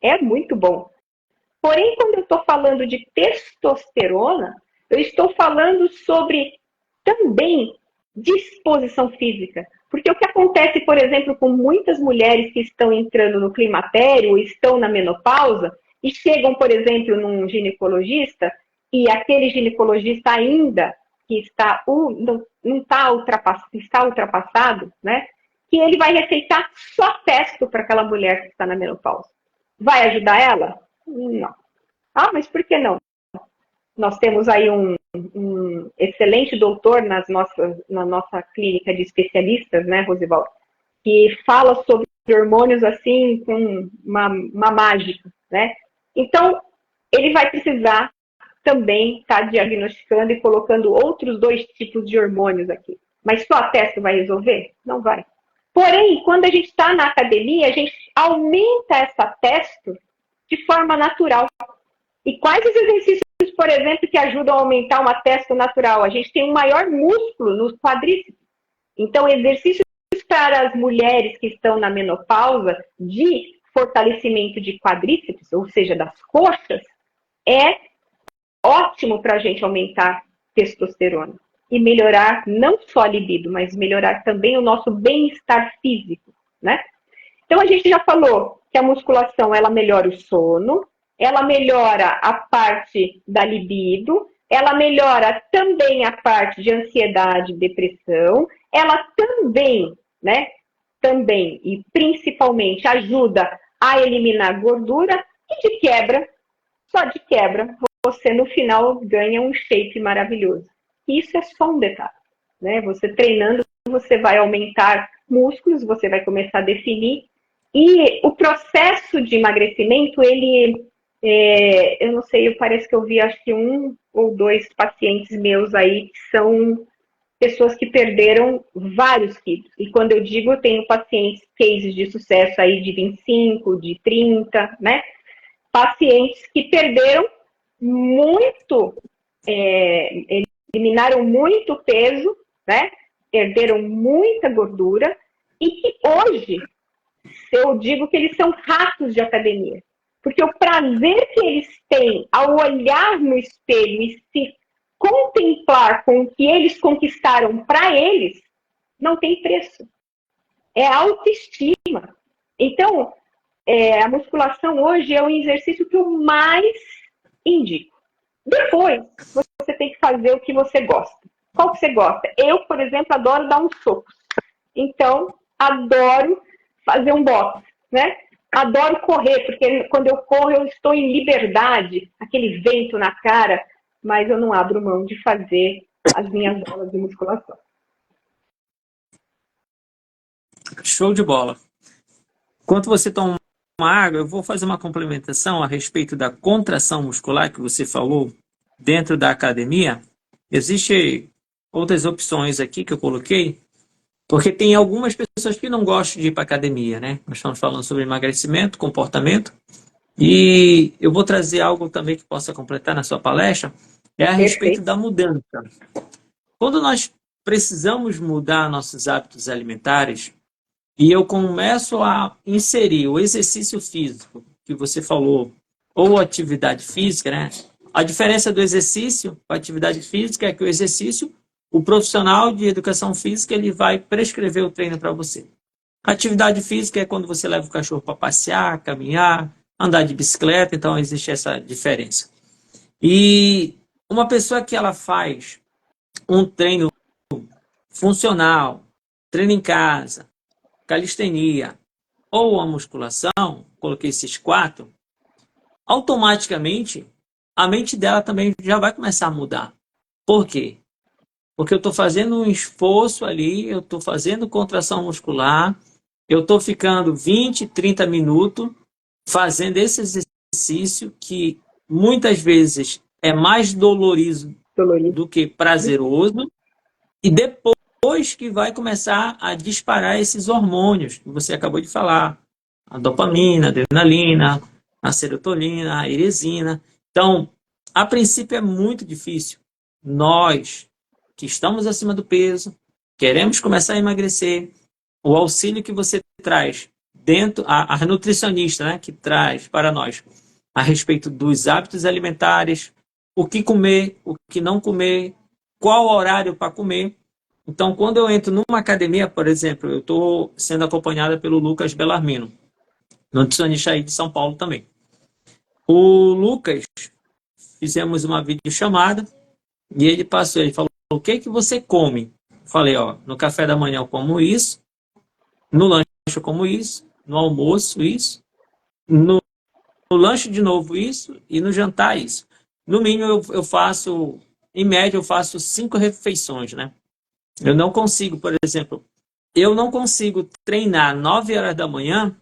é muito bom. Porém, quando eu estou falando de testosterona, eu estou falando sobre também disposição física. Porque o que acontece, por exemplo, com muitas mulheres que estão entrando no climatério, estão na menopausa, e chegam, por exemplo, num ginecologista, e aquele ginecologista ainda que está, está ultrapassado, né? Que ele vai receitar só testo para aquela mulher que está na menopausa. Vai ajudar ela? Não. Ah, mas por que não? Nós temos aí um excelente doutor na nossa clínica de especialistas, né, Rosivaldo, que fala sobre hormônios assim com uma mágica, né? Então, ele vai precisar também estar diagnosticando e colocando outros 2 tipos de hormônios aqui. Mas só a testo vai resolver? Não vai. Porém, quando a gente está na academia, a gente aumenta essa testo de forma natural. E quais os exercícios, por exemplo, que ajudam a aumentar uma testo natural? A gente tem um maior músculo nos quadríceps. Então, exercícios para as mulheres que estão na menopausa de fortalecimento de quadríceps, ou seja, das coxas, é ótimo para a gente aumentar testosterona e melhorar não só a libido, mas melhorar também o nosso bem-estar físico, né? Então, a gente já falou que a musculação, ela melhora o sono, ela melhora a parte da libido, ela melhora também a parte de ansiedade e depressão, ela também, né, também e principalmente ajuda a eliminar gordura e de quebra, só de quebra, você no final ganha um shape maravilhoso. Isso é só um detalhe, né? Você treinando, você vai aumentar músculos, você vai começar a definir. E o processo de emagrecimento, ele, eu não sei, parece que eu vi acho que 1 ou 2 pacientes meus aí que são pessoas que perderam vários quilos. E quando eu digo, eu tenho pacientes, cases de sucesso aí de 25, de 30, né? Pacientes que perderam muito, eliminaram muito peso, né? Perderam muita gordura e que hoje eu digo que eles são ratos de academia. Porque o prazer que eles têm ao olhar no espelho e se contemplar com o que eles conquistaram para eles, não tem preço. É autoestima. Então, a musculação hoje é o exercício que eu mais indico. Depois, você tem que fazer o que você gosta. Qual que você gosta? Eu, por exemplo, adoro dar um soco. Então, adoro fazer um boxe, né? Adoro correr, porque quando eu corro eu estou em liberdade, aquele vento na cara, mas eu não abro mão de fazer as minhas aulas de musculação. Show de bola. Enquanto você toma água, eu vou fazer uma complementação a respeito da contração muscular que você falou dentro da academia. Existem outras opções aqui que eu coloquei, porque tem algumas pessoas que não gostam de ir para academia, né? Nós estamos falando sobre emagrecimento, comportamento, e eu vou trazer algo também que possa completar na sua palestra, é a respeito da mudança. Quando nós precisamos mudar nossos hábitos alimentares, e eu começo a inserir o exercício físico, que você falou, ou atividade física, né? A diferença do exercício para a atividade física é que o exercício, o profissional de educação física, ele vai prescrever o treino para você. A atividade física é quando você leva o cachorro para passear, caminhar, andar de bicicleta, então existe essa diferença. E uma pessoa que ela faz um treino funcional, treino em casa, calistenia ou a musculação, coloquei esses 4, automaticamente a mente dela também já vai começar a mudar. Por quê? Porque eu estou fazendo um esforço ali, eu estou fazendo contração muscular, eu estou ficando 20, 30 minutos fazendo esse exercício que muitas vezes é mais dolorido do que prazeroso, e depois que vai começar a disparar esses hormônios que você acabou de falar, a dopamina, a adrenalina, a serotonina, a iresina. Então, a princípio é muito difícil. Nós que estamos acima do peso, queremos começar a emagrecer, o auxílio que você traz dentro, a nutricionista, né, que traz para nós a respeito dos hábitos alimentares, o que comer, o que não comer, qual horário para comer. Então, quando eu entro numa academia, por exemplo, eu estou sendo acompanhada pelo Lucas Bellarmino, nutricionista aí de São Paulo também. O Lucas, fizemos uma videochamada e ele falou, o que que você come? Falei, ó, no café da manhã eu como isso, no lanche eu como isso, no almoço isso, no lanche de novo isso e no jantar isso. No mínimo eu faço, em média eu faço 5 refeições, né? Eu não consigo, por exemplo, eu não consigo treinar 9 horas da manhã,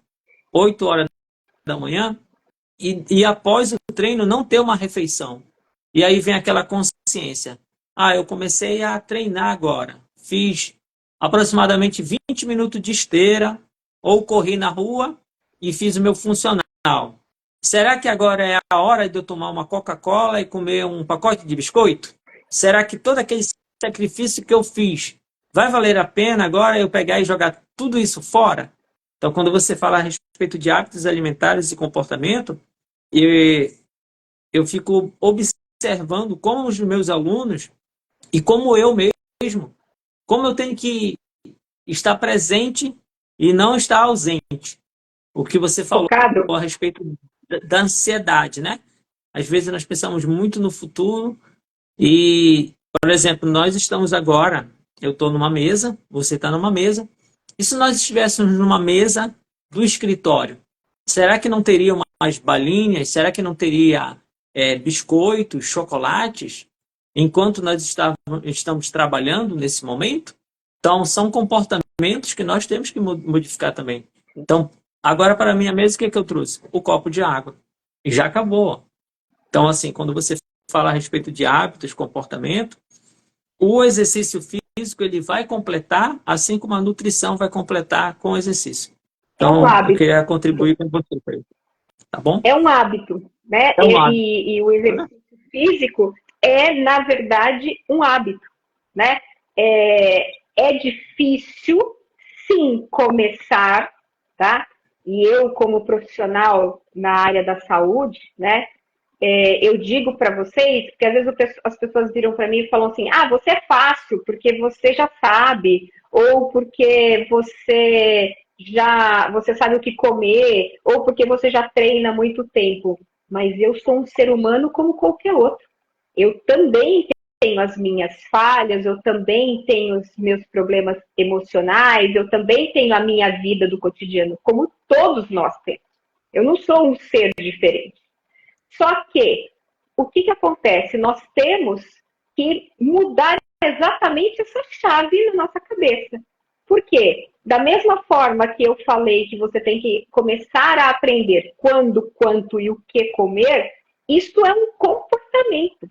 8 horas da manhã, e após o treino não ter uma refeição. E aí vem aquela consciência. Ah, eu comecei a treinar agora. Fiz aproximadamente 20 minutos de esteira, ou corri na rua e fiz o meu funcional. Será que agora é a hora de eu tomar uma Coca-Cola e comer um pacote de biscoito? Será que todo aquele sacrifício que eu fiz vai valer a pena agora eu pegar e jogar tudo isso fora? Então, quando você fala a respeito de hábitos alimentares e comportamento, eu fico observando como os meus alunos e como eu mesmo, como eu tenho que estar presente e não estar ausente. O que você falou Focado. a respeito da ansiedade, né? Às vezes nós pensamos muito no futuro e, por exemplo, nós estamos agora, eu estou numa mesa, você está numa mesa, e se nós estivéssemos numa mesa do escritório, será que não teria mais balinhas? Será que não teria biscoitos, chocolates, enquanto nós estamos trabalhando nesse momento? Então, são comportamentos que nós temos que modificar também. Então, agora para a minha mesa, o que é que eu trouxe? O copo de água. E já acabou. Então, assim, quando você fala a respeito de hábitos, comportamento, o exercício físico ele vai completar, assim como a nutrição vai completar com o exercício. Então, eu queria contribuir com você, tá bom? É um hábito, né? É um hábito. E o exercício físico é, na verdade, um hábito, né? É difícil, sim, começar, tá? E eu, como profissional na área da saúde, né? Eu digo para vocês, porque às vezes as pessoas viram para mim e falam assim, ah, você é fácil, porque você já sabe, ou porque você sabe o que comer, ou porque você já treina há muito tempo. Mas eu sou um ser humano como qualquer outro. Eu também tenho as minhas falhas, eu também tenho os meus problemas emocionais, eu também tenho a minha vida do cotidiano, como todos nós temos. Eu não sou um ser diferente. Só que, o que acontece? Nós temos que mudar exatamente essa chave na nossa cabeça. Por quê? Da mesma forma que eu falei que você tem que começar a aprender quando, quanto e o que comer, isso é um comportamento.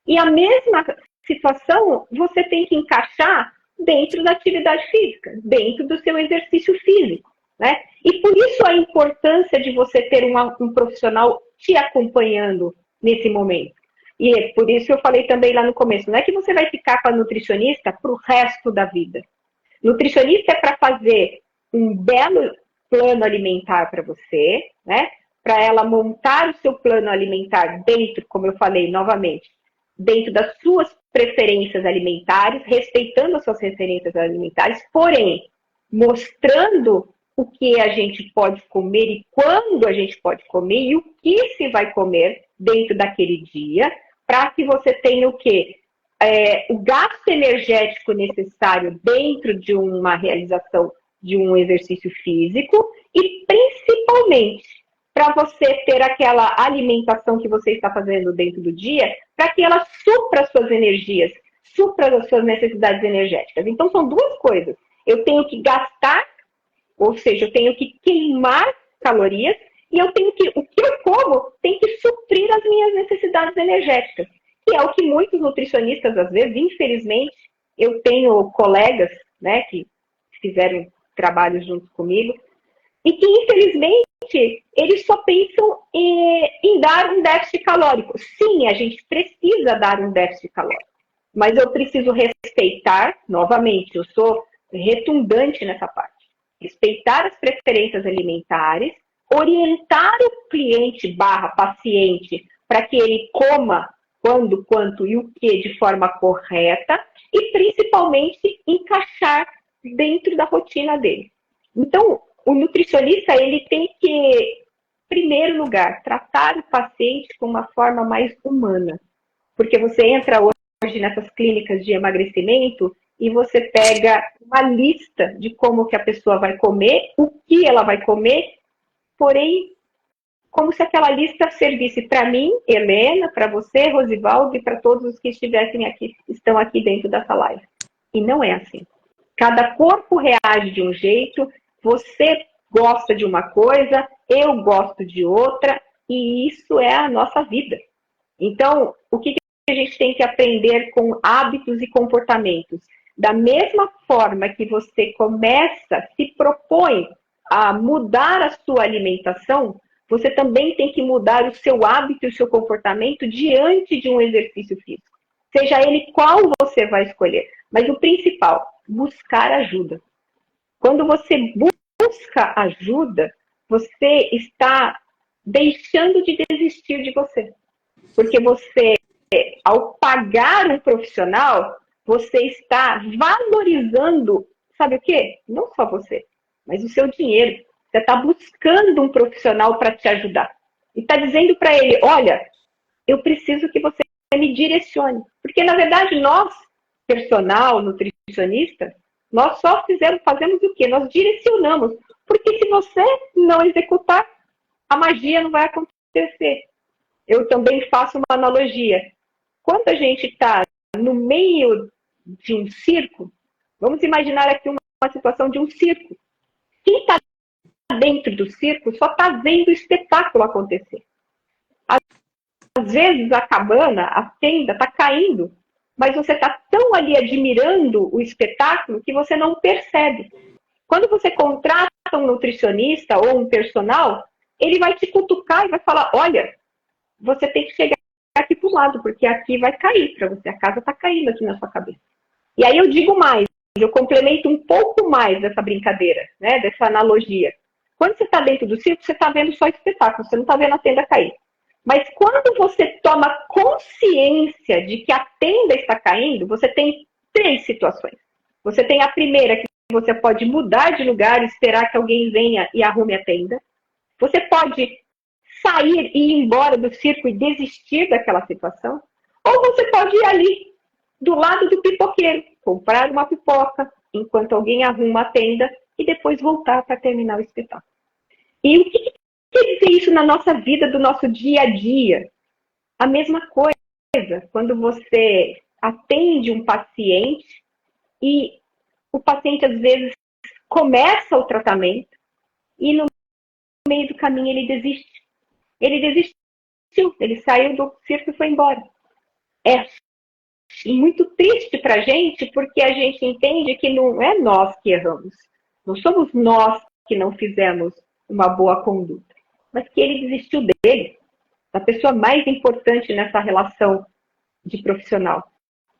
E a mesma situação você tem que encaixar dentro da atividade física, dentro do seu exercício físico. Né? E por isso a importância de você ter um profissional te acompanhando nesse momento. E é por isso eu falei também lá no começo, não é que você vai ficar com a nutricionista para o resto da vida. Nutricionista é para fazer um belo plano alimentar para você, né? Para ela montar o seu plano alimentar dentro, como eu falei novamente, dentro das suas preferências alimentares, respeitando as suas referências alimentares, porém, mostrando o que a gente pode comer e quando a gente pode comer e o que se vai comer dentro daquele dia, para que você tenha o quê? O gasto energético necessário dentro de uma realização de um exercício físico e, principalmente, para você ter aquela alimentação que você está fazendo dentro do dia, para que ela supra as suas energias, supra as suas necessidades energéticas. Então, são duas coisas. Eu tenho que gastar, ou seja, eu tenho que queimar calorias, e eu tenho que, o que eu como tem que suprir as minhas necessidades energéticas, que é o que muitos nutricionistas, às vezes, infelizmente, eu tenho colegas, né, que fizeram trabalhos juntos comigo, e que, infelizmente, eles só pensam em dar um déficit calórico. Sim, a gente precisa dar um déficit calórico, mas eu preciso respeitar, novamente, eu sou retundante nessa parte, respeitar as preferências alimentares, orientar o cliente / paciente para que ele coma quando, quanto e o que de forma correta e, principalmente, encaixar dentro da rotina dele. Então, o nutricionista, ele tem que, em primeiro lugar, tratar o paciente com uma forma mais humana. Porque você entra hoje nessas clínicas de emagrecimento e você pega uma lista de como que a pessoa vai comer, o que ela vai comer, porém, como se aquela lista servisse para mim, Helena, para você, Rosivaldo, e para todos os que estão aqui dentro dessa live. E não é assim. Cada corpo reage de um jeito, você gosta de uma coisa, eu gosto de outra, e isso é a nossa vida. Então, o que a gente tem que aprender com hábitos e comportamentos? Da mesma forma que você se propõe a mudar a sua alimentação, você também tem que mudar o seu hábito e o seu comportamento diante de um exercício físico. Seja ele qual você vai escolher. Mas o principal, buscar ajuda. Quando você busca ajuda, você está deixando de desistir de você. Porque você, ao pagar um profissional, você está valorizando, sabe o quê? Não só você, mas o seu dinheiro. Você está buscando um profissional para te ajudar. E está dizendo para ele, olha, eu preciso que você me direcione. Porque, na verdade, nós, personal, nutricionista, nós só fazemos o quê? Nós direcionamos. Porque se você não executar, a magia não vai acontecer. Eu também faço uma analogia. Quando a gente está no meio de um circo, vamos imaginar aqui uma situação de um circo. Quem está dentro do circo só está vendo o espetáculo acontecer. Às vezes a cabana, a tenda está caindo, mas você está tão ali admirando o espetáculo que você não percebe. Quando você contrata um nutricionista ou um personal, ele vai te cutucar e vai falar, olha, você tem que chegar aqui para o lado, porque aqui vai cair para você, a casa está caindo aqui na sua cabeça. E aí eu digo mais, eu complemento um pouco mais dessa brincadeira, né, dessa analogia. Quando você está dentro do circo, você está vendo só espetáculo, você não está vendo a tenda cair. Mas quando você toma consciência de que a tenda está caindo, você tem 3 situações. Você tem a primeira, que você pode mudar de lugar, esperar que alguém venha e arrume a tenda. Você pode sair e ir embora do circo e desistir daquela situação. Ou você pode ir ali, do lado do pipoqueiro, comprar uma pipoca, enquanto alguém arruma a tenda, e depois voltar para terminar o espetáculo. E o que quer dizer isso na nossa vida, do nosso dia a dia? A mesma coisa quando você atende um paciente e o paciente, às vezes, começa o tratamento e no meio do caminho ele desiste. Ele desistiu, ele saiu do circo e foi embora. É muito triste para a gente, porque a gente entende que não é nós que erramos. Não somos nós que não fizemos uma boa conduta, mas que ele desistiu dele, da pessoa mais importante nessa relação de profissional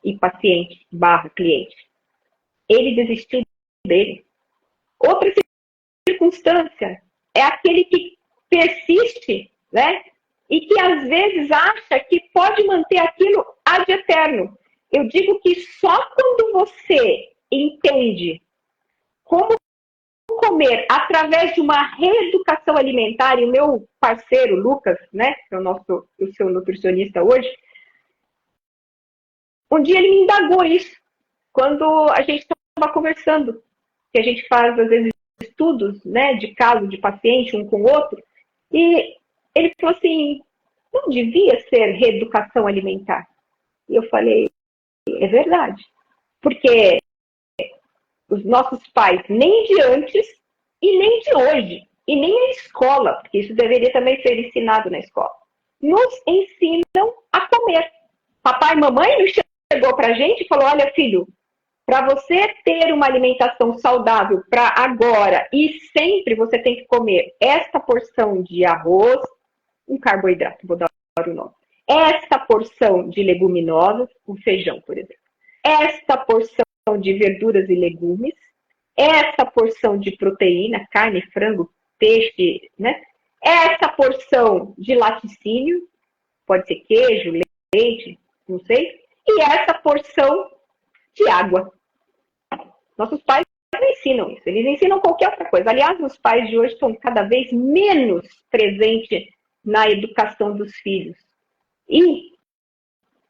e paciente / cliente. Ele desistiu dele. Outra circunstância é aquele que persiste, né? E que às vezes acha que pode manter aquilo ad eterno. Eu digo que só quando você entende como comer através de uma reeducação alimentar, e o meu parceiro, Lucas, né, que é o seu nutricionista hoje, um dia ele me indagou isso, quando a gente estava conversando, que a gente faz, às vezes, estudos, né, de caso de paciente, um com o outro, e ele falou assim, não devia ser reeducação alimentar? E eu falei, é verdade, porque os nossos pais, nem de antes e nem de hoje, e nem a escola, porque isso deveria também ser ensinado na escola, nos ensinam a comer. Papai e mamãe não chegou para a gente e falou, olha filho, para você ter uma alimentação saudável para agora e sempre você tem que comer esta porção de arroz, um carboidrato, vou dar o nome, esta porção de leguminosas, o feijão, por exemplo, esta porção de verduras e legumes, essa porção de proteína, carne, frango, peixe, né? Essa porção de laticínio, pode ser queijo, leite, não sei, e essa porção de água. Nossos pais não ensinam isso, eles ensinam qualquer outra coisa. Aliás, os pais de hoje estão cada vez menos presentes na educação dos filhos. E,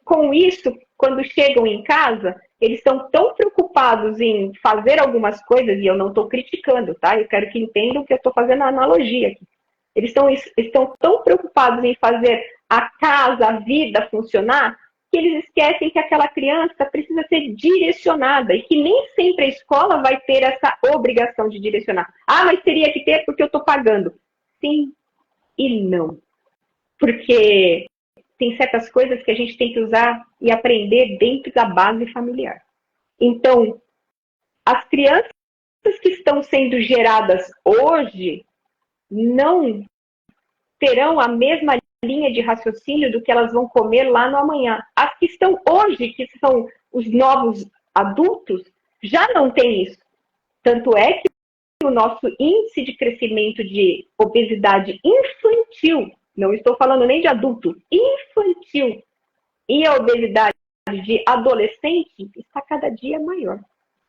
com isso, quando chegam em casa, eles estão tão preocupados em fazer algumas coisas, e eu não estou criticando, tá? Eu quero que entendam que eu estou fazendo a analogia aqui. Eles estão tão preocupados em fazer a casa, a vida funcionar, que eles esquecem que aquela criança precisa ser direcionada e que nem sempre a escola vai ter essa obrigação de direcionar. Ah, mas teria que ter porque eu estou pagando. Sim e não. Porque tem certas coisas que a gente tem que usar e aprender dentro da base familiar. Então, as crianças que estão sendo geradas hoje não terão a mesma linha de raciocínio do que elas vão comer lá no amanhã. As que estão hoje, que são os novos adultos, já não têm isso. Tanto é que o nosso índice de crescimento de obesidade infantil, não estou falando nem de adulto, infantil, e a obesidade de adolescente está cada dia maior.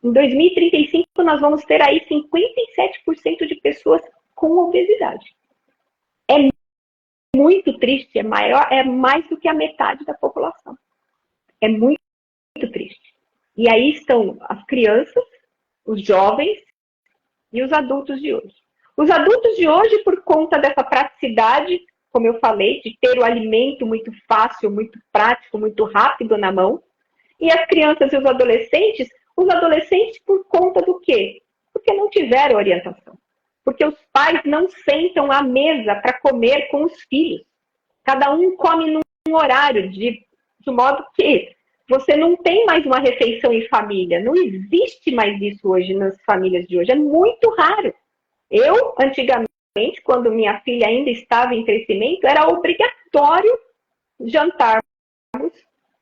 Em 2035, nós vamos ter aí 57% de pessoas com obesidade. É muito triste, é mais do que a metade da população. É muito, muito triste. E aí estão as crianças, os jovens e os adultos de hoje. Os adultos de hoje, por conta dessa praticidade, como eu falei, de ter o alimento muito fácil, muito prático, muito rápido na mão. E as crianças e os adolescentes por conta do quê? Porque não tiveram orientação. Porque os pais não sentam à mesa para comer com os filhos. Cada um come num horário, de modo que você não tem mais uma refeição em família. Não existe mais isso hoje nas famílias de hoje. É muito raro. Eu, antigamente, quando minha filha ainda estava em crescimento, era obrigatório jantarmos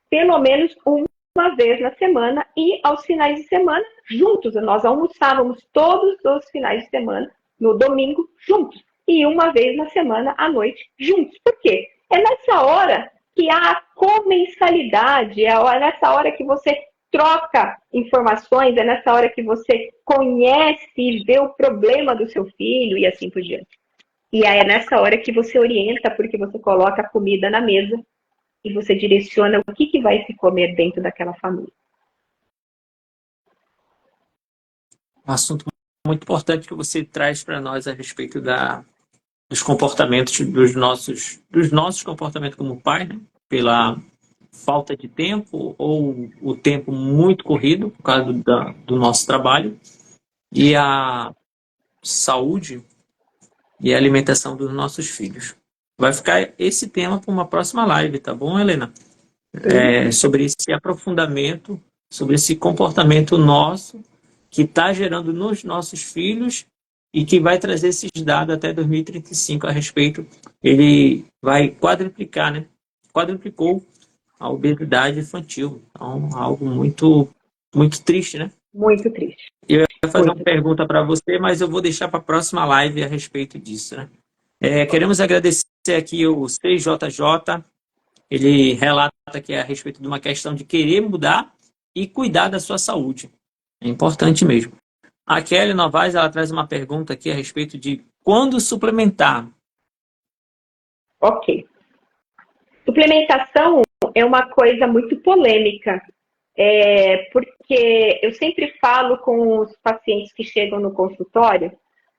pelo menos uma vez na semana e aos finais de semana juntos. Nós almoçávamos todos os finais de semana, no domingo, juntos. E uma vez na semana, à noite, juntos. Por quê? É nessa hora que há a comensalidade, é nessa hora que você troca informações, é nessa hora que você conhece e vê o problema do seu filho e assim por diante. E aí é nessa hora que você orienta, porque você coloca a comida na mesa e você direciona o que vai se comer dentro daquela família. Um assunto muito importante que você traz para nós a respeito dos comportamentos dos nossos comportamentos como pai, né? Pela falta de tempo ou o tempo muito corrido por causa do nosso trabalho e a saúde e a alimentação dos nossos filhos. Vai ficar esse tema para uma próxima live, tá bom, Helena? Sobre esse aprofundamento, sobre esse comportamento nosso que está gerando nos nossos filhos e que vai trazer esses dados até 2035 a respeito. Ele vai quadruplicar, né? Quadruplicou a obesidade infantil. Então, algo muito, muito triste, né? Muito triste. Eu ia fazer uma pergunta para você, mas eu vou deixar para a próxima live a respeito disso, né? Queremos agradecer aqui o CJJ. Ele relata aqui a respeito de uma questão de querer mudar e cuidar da sua saúde. É importante mesmo. A Kelly Novaes, ela traz uma pergunta aqui a respeito de quando suplementar. Ok. Suplementação é uma coisa muito polêmica, porque eu sempre falo com os pacientes que chegam no consultório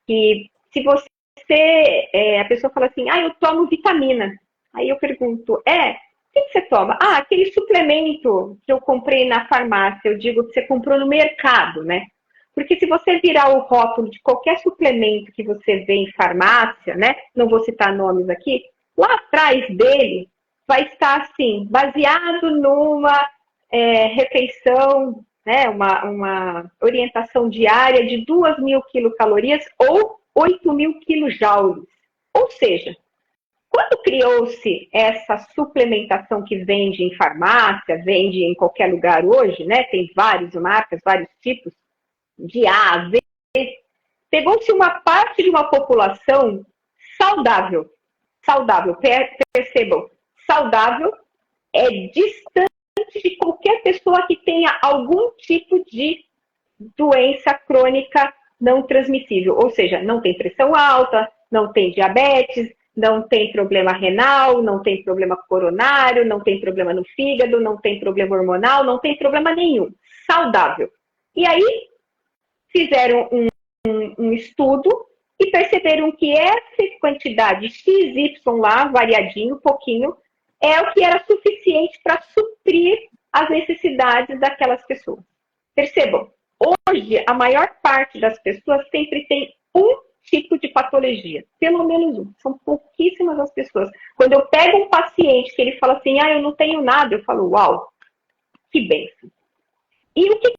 que se você, a pessoa fala assim, eu tomo vitamina. Aí eu pergunto, o que você toma? Aquele suplemento que eu comprei na farmácia, eu digo que você comprou no mercado, né? Porque se você virar o rótulo de qualquer suplemento que você vê em farmácia, né? Não vou citar nomes aqui, lá atrás dele vai estar assim, baseado numa refeição, né? Uma orientação diária de 2.000 quilocalorias ou 8.000 quilojoules. Ou seja, quando criou-se essa suplementação que vende em farmácia, vende em qualquer lugar hoje, né? Tem várias marcas, vários tipos, de A, V, pegou-se uma parte de uma população saudável. Saudável, percebam, saudável é distante de qualquer pessoa que tenha algum tipo de doença crônica não transmissível. Ou seja, não tem pressão alta, não tem diabetes, não tem problema renal, não tem problema coronário, não tem problema no fígado, não tem problema hormonal, não tem problema nenhum. Saudável. E aí, fizeram um estudo e perceberam que essa quantidade XY lá, variadinho, pouquinho, é o que era suficiente para suprir as necessidades daquelas pessoas. Percebam, hoje a maior parte das pessoas sempre tem um tipo de patologia, pelo menos um. São pouquíssimas as pessoas. Quando eu pego um paciente que ele fala assim, eu não tenho nada, eu falo, uau, que bênção. E o que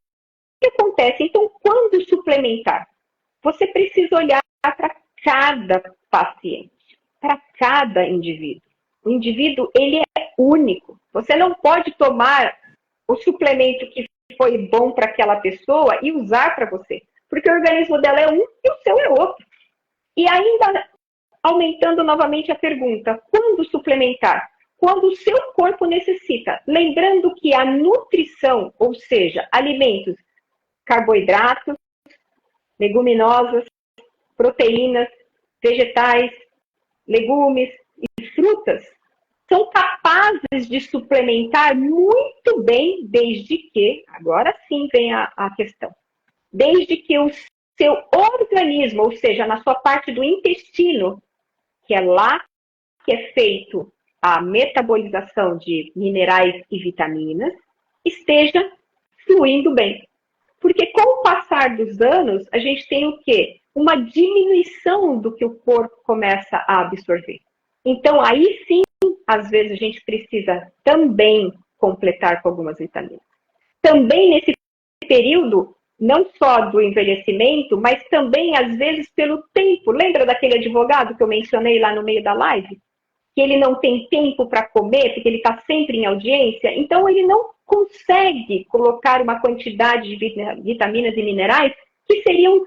acontece? Então, quando suplementar? Você precisa olhar para cada paciente, para cada indivíduo. O indivíduo, ele é único. Você não pode tomar o suplemento que foi bom para aquela pessoa e usar para você, porque o organismo dela é um e o seu é outro. E ainda, aumentando novamente a pergunta, quando suplementar? Quando o seu corpo necessita. Lembrando que a nutrição, ou seja, alimentos, carboidratos, leguminosas, proteínas, vegetais, legumes e frutas são capazes de suplementar muito bem, desde que, agora sim vem a questão, desde que o seu organismo, ou seja, na sua parte do intestino, que é lá que é feito a metabolização de minerais e vitaminas, esteja fluindo bem. Porque com o passar dos anos, a gente tem o quê? Uma diminuição do que o corpo começa a absorver. Então, aí sim, às vezes a gente precisa também completar com algumas vitaminas. Também nesse período, não só do envelhecimento, mas também, às vezes, pelo tempo. Lembra daquele advogado que eu mencionei lá no meio da live? Que ele não tem tempo para comer, porque ele está sempre em audiência, então ele não consegue colocar uma quantidade de vitaminas e minerais que seriam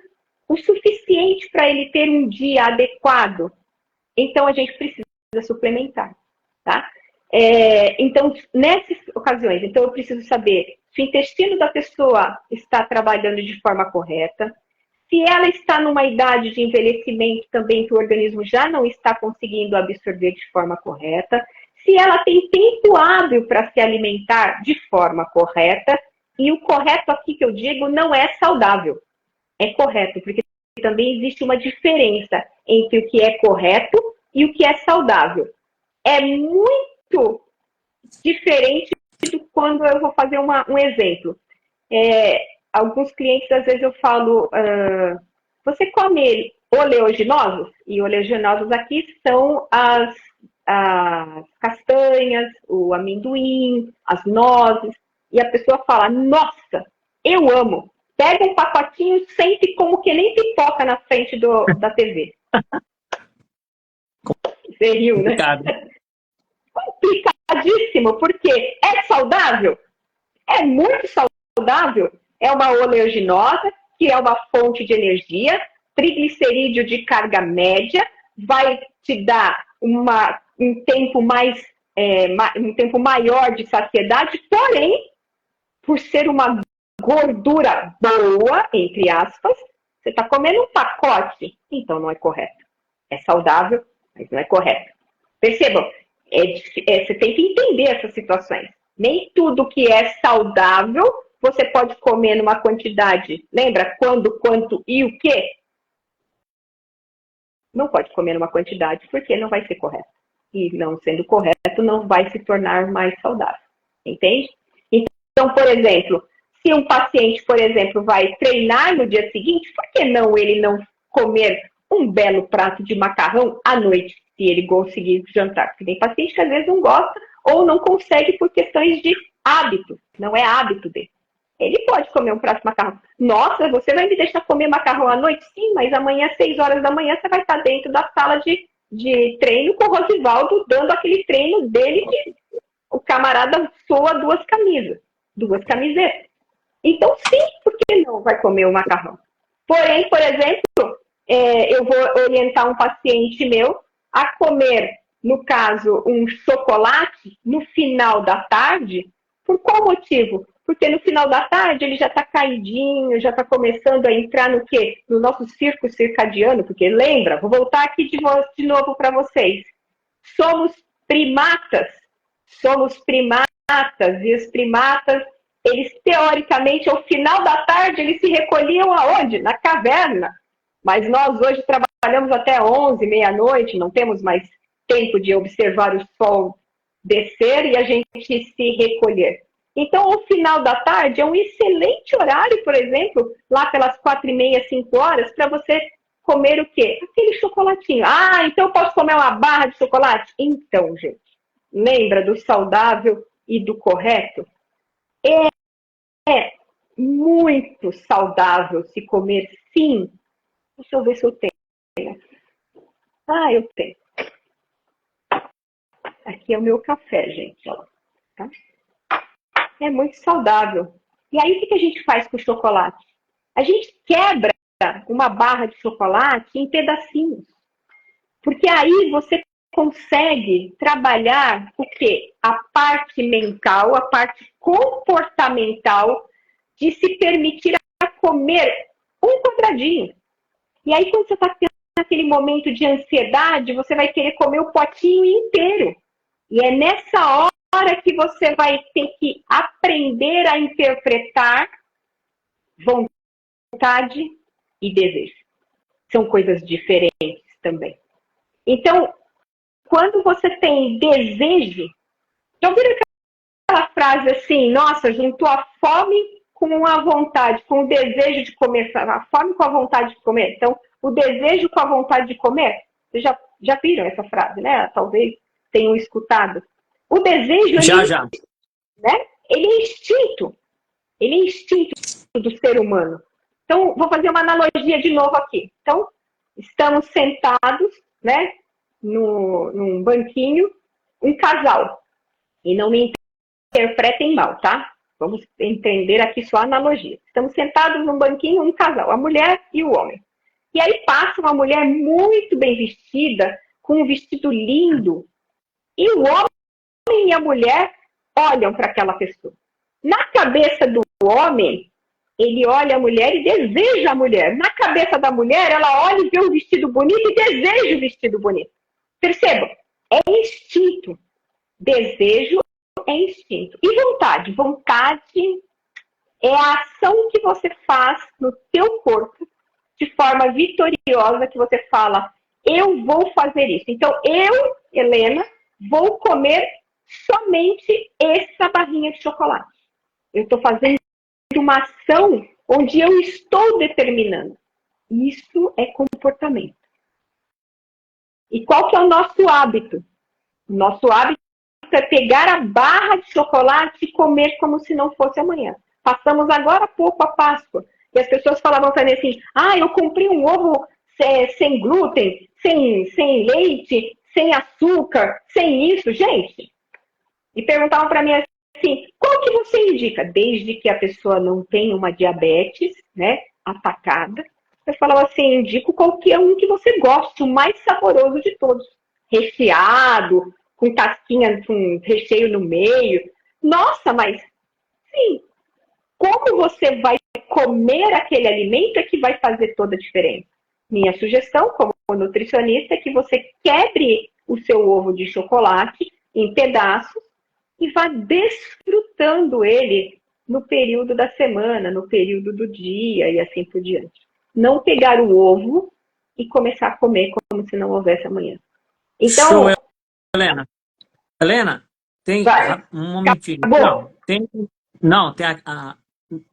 o suficiente para ele ter um dia adequado. Então, a gente precisa suplementar, tá? Então, nessas ocasiões, então eu preciso saber se o intestino da pessoa está trabalhando de forma correta, se ela está numa idade de envelhecimento também que o organismo já não está conseguindo absorver de forma correta, se ela tem tempo hábil para se alimentar de forma correta, e o correto aqui que eu digo não é saudável, é correto, porque também existe uma diferença entre o que é correto e o que é saudável. É muito diferente de quando eu vou fazer um exemplo. Alguns clientes, às vezes eu falo, você come oleaginosos? E oleaginosos aqui são as castanhas, o amendoim, as nozes. E a pessoa fala, nossa, eu amo. Pega um pacotinho, sente como que nem pipoca na frente da TV. Você riu, né? Complicadíssimo, porque é saudável? É muito saudável. É uma oleaginosa, que é uma fonte de energia, triglicerídeo de carga média, vai te dar um tempo maior de saciedade, porém, por ser uma gordura boa, entre aspas, Você está comendo um pacote, então não é correto. É saudável, mas não é correto. Percebam, você tem que entender essas situações. Nem tudo que é saudável você pode comer numa quantidade. Lembra quando, quanto e o quê? Não pode comer numa quantidade porque não vai ser correto. E não sendo correto, não vai se tornar mais saudável. Entende? Então, por exemplo, se um paciente, por exemplo, vai treinar no dia seguinte, por que não ele não comer um belo prato de macarrão à noite, se ele conseguir jantar? Porque tem paciente que às vezes não gosta ou não consegue por questões de hábito. Não é hábito dele. Ele pode comer um prato de macarrão. Nossa, você vai me deixar comer macarrão à noite? Sim, mas amanhã, às 6 horas da manhã, você vai estar dentro da sala de treino com o Rosivaldo, dando aquele treino dele que o camarada soa duas camisetas. Então, sim, por que não vai comer o macarrão? Porém, por exemplo, eu vou orientar um paciente meu a comer, no caso, um chocolate no final da tarde. Por qual motivo? Porque no final da tarde ele já está caidinho, já está começando a entrar no quê? No nosso círculo circadiano, porque lembra, vou voltar aqui de novo para vocês. Somos primatas, e os primatas, eles teoricamente, ao final da tarde, eles se recolhiam aonde? Na caverna. Mas nós hoje trabalhamos até 11, meia-noite, não temos mais tempo de observar o sol descer e a gente se recolher. Então, o final da tarde é um excelente horário, por exemplo, lá pelas 4h30, 5 horas, para você comer o quê? Aquele chocolatinho. Ah, então eu posso comer uma barra de chocolate? Então, gente, lembra do saudável e do correto? É muito saudável se comer, sim. Deixa eu ver se eu tenho. Ah, eu tenho. Aqui é o meu café, gente. Ó. Tá? É muito saudável. E aí, o que a gente faz com o chocolate? A gente quebra uma barra de chocolate em pedacinhos. Porque aí você consegue trabalhar o quê? A parte mental, a parte comportamental de se permitir a comer um quadradinho. E aí, quando você está tendo aquele momento de ansiedade, você vai querer comer o potinho inteiro. E é nessa hora que você vai ter que aprender a interpretar vontade e desejo. São coisas diferentes também. Então, quando você tem desejo, já ouviram aquela frase assim, nossa, juntou a fome com a vontade, com o desejo de comer, a fome com a vontade de comer. Então, o desejo com a vontade de comer, vocês já viram essa frase, né? Talvez tenham escutado. O desejo, Já. Né? Ele é instinto. Ele é instinto do ser humano. Então, vou fazer uma analogia de novo aqui. Então, estamos sentados, né, num banquinho, um casal. E não me interpretem mal, tá? Vamos entender aqui só a analogia. Estamos sentados num banquinho, um casal, a mulher e o homem. E aí passa uma mulher muito bem vestida, com um vestido lindo, e o homem e a mulher olham para aquela pessoa. Na cabeça do homem, ele olha a mulher e deseja a mulher. Na cabeça da mulher, ela olha e vê um vestido bonito e deseja o vestido bonito. Percebam, é instinto. Desejo é instinto. E vontade? Vontade é a ação que você faz no teu corpo de forma vitoriosa, que você fala, eu vou fazer isso. Então, eu, Helena, vou comer somente essa barrinha de chocolate. Eu estou fazendo uma ação onde eu estou determinando. Isso é comportamento. E qual que é o nosso hábito? O nosso hábito é pegar a barra de chocolate e comer como se não fosse amanhã. Passamos agora há pouco a Páscoa. E as pessoas falavam para mim assim, eu comprei um ovo sem glúten, sem leite, sem açúcar, sem isso. Gente, e perguntavam para mim assim, qual que você indica? Desde que a pessoa não tenha uma diabetes, né, atacada. Eu falava assim, indico qualquer um que você goste, o mais saboroso de todos. Recheado, com casquinha, com recheio no meio. Nossa, mas sim, como você vai comer aquele alimento é que vai fazer toda a diferença. Minha sugestão, como nutricionista, é que você quebre o seu ovo de chocolate em pedaços e vá desfrutando ele no período da semana, no período do dia e assim por diante. Não pegar o ovo e começar a comer como se não houvesse amanhã. Então, Show, Helena. Helena, tem vai. um momentinho. Acabou? Não, tem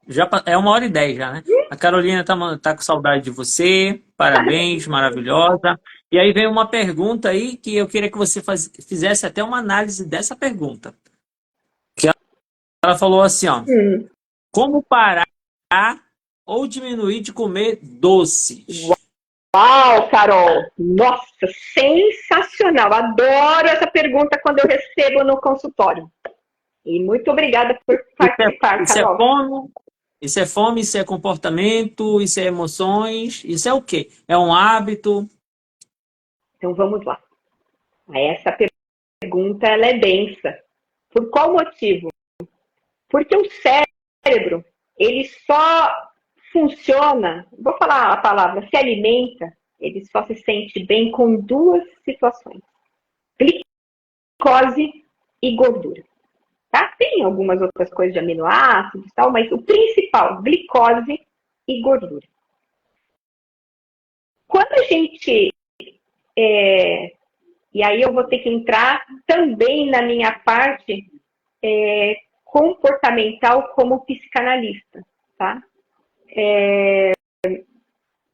já é 1h10 já, né? A Carolina tá com saudade de você, parabéns, maravilhosa. E aí vem uma pergunta aí que eu queria que você fizesse até uma análise dessa pergunta. Ela falou assim, ó, como parar ou diminuir de comer doces? Uau, Carol! Nossa, sensacional! Adoro essa pergunta quando eu recebo no consultório. E muito obrigada por participar, Isso é Carol. fome, isso é fome, isso é comportamento, isso é emoções, isso é o quê? É um hábito? Então vamos lá. Essa pergunta ela é densa. Por qual motivo? Porque o cérebro, ele só funciona, vou falar a palavra, se alimenta, ele só se sente bem com duas situações: glicose e gordura. Tá? Tem algumas outras coisas de aminoácidos e tal, mas o principal, glicose e gordura. Quando a gente e aí eu vou ter que entrar também na minha parte comportamental como psicanalista, tá?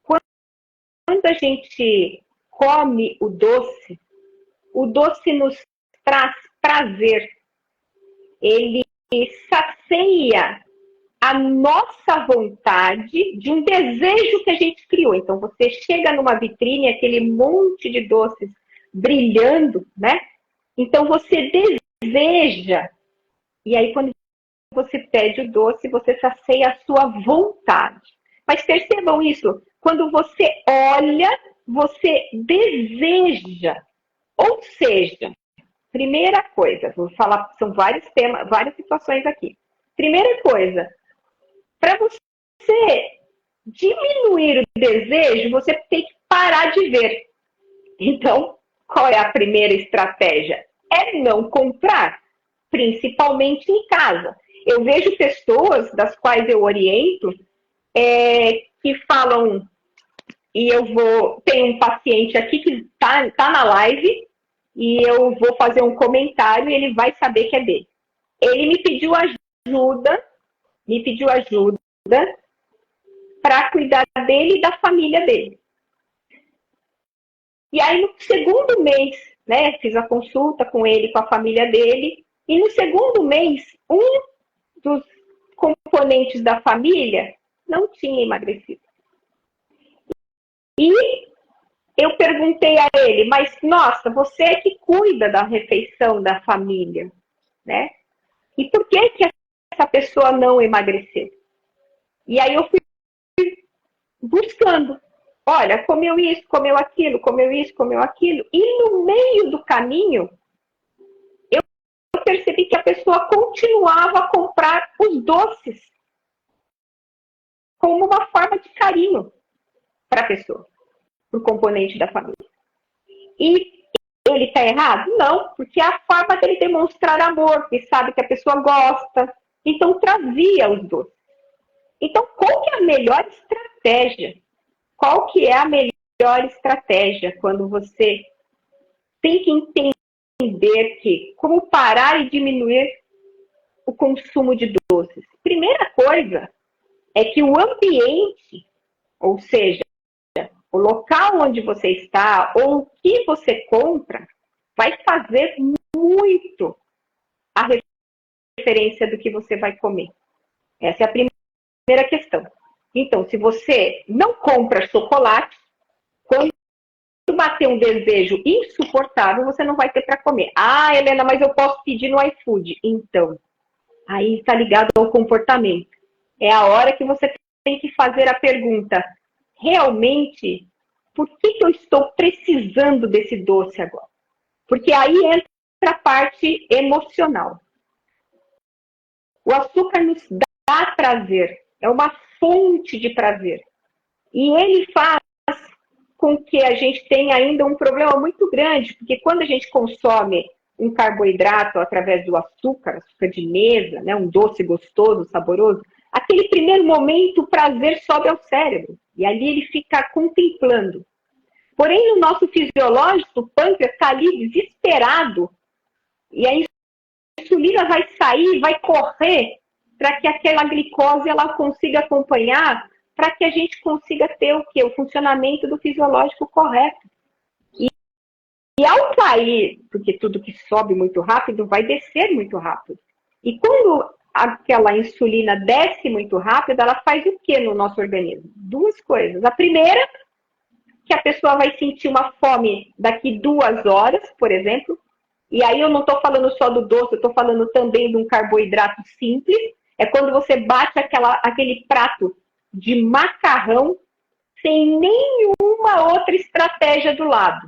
Quando a gente come o doce nos traz prazer. Ele sacia a nossa vontade de um desejo que a gente criou. Então, você chega numa vitrine, aquele monte de doces brilhando, né? Então, você deseja. E aí, quando você pede o doce, você sacia a sua vontade. Mas percebam isso, quando você olha, você deseja. Ou seja, primeira coisa, vou falar, são vários temas, várias situações aqui. Primeira coisa, para você diminuir o desejo, você tem que parar de ver. Então, qual é a primeira estratégia? É não comprar, principalmente em casa. Eu vejo pessoas das quais eu oriento que falam, e eu vou, tem um paciente aqui que tá na live, e eu vou fazer um comentário e ele vai saber que é dele. Ele me pediu ajuda para cuidar dele e da família dele. E aí, no segundo mês, né, fiz a consulta com ele, com a família dele, e no segundo mês, um dos componentes da família não tinha emagrecido. E eu perguntei a ele, mas, nossa, você é que cuida da refeição da família, né? E por que essa pessoa não emagreceu? E aí eu fui buscando. Olha, comeu isso, comeu aquilo, comeu isso, comeu aquilo. E no meio do caminho, eu percebi que a pessoa continuava a comprar os doces como uma forma de carinho para a pessoa, para o componente da família. E ele está errado? Não, porque é a forma dele demonstrar amor, que sabe que a pessoa gosta. Então, trazia os doces. Então, qual que é a melhor estratégia? Qual que é a melhor estratégia quando você tem que entender que como parar e diminuir o consumo de doces? Primeira coisa é que o ambiente, ou seja, o local onde você está ou o que você compra, vai fazer muito a referência do que você vai comer. Essa é a primeira questão. Então, se você não compra chocolate, quando bater um desejo insuportável, você não vai ter para comer. Ah, Helena, mas eu posso pedir no iFood. Então, aí está ligado ao comportamento. É a hora que você tem que fazer a pergunta: realmente, por que eu estou precisando desse doce agora? Porque aí entra a parte emocional. O açúcar nos dá prazer, é uma fonte de prazer. E ele faz com que a gente tenha ainda um problema muito grande, porque quando a gente consome um carboidrato através do açúcar de mesa, né, um doce gostoso, saboroso, aquele primeiro momento o prazer sobe ao cérebro, e ali ele fica contemplando. Porém, no nosso fisiológico, o pâncreas está ali desesperado, e a insulina vai sair, vai correr, para que aquela glicose ela consiga acompanhar, para que a gente consiga ter o quê? O funcionamento do fisiológico correto. E ao cair, porque tudo que sobe muito rápido vai descer muito rápido. E quando aquela insulina desce muito rápido, ela faz o que no nosso organismo? Duas coisas. A primeira, que a pessoa vai sentir uma fome daqui 2 horas, por exemplo. E aí eu não estou falando só do doce, eu estou falando também de um carboidrato simples. É quando você bate aquele prato de macarrão sem nenhuma outra estratégia do lado.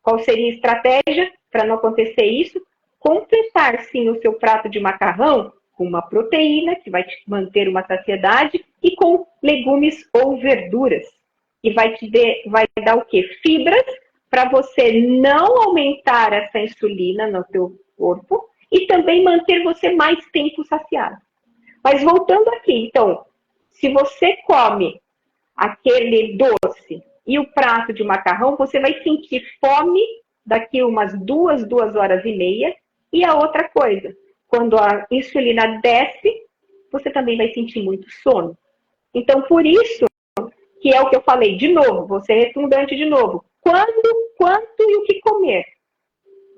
Qual seria a estratégia para não acontecer isso? Completar, sim, o seu prato de macarrão com uma proteína, que vai te manter uma saciedade, e com legumes ou verduras. E vai dar o quê? Fibras, para você não aumentar essa insulina no teu corpo e também manter você mais tempo saciado. Mas voltando aqui, então, se você come aquele doce e o prato de macarrão, você vai sentir fome daqui umas 2 horas e meia. E a outra coisa, quando a insulina desce, você também vai sentir muito sono. Então, por isso, que é o que eu falei, de novo, vou ser redundante de novo. Quando, quanto e o que comer?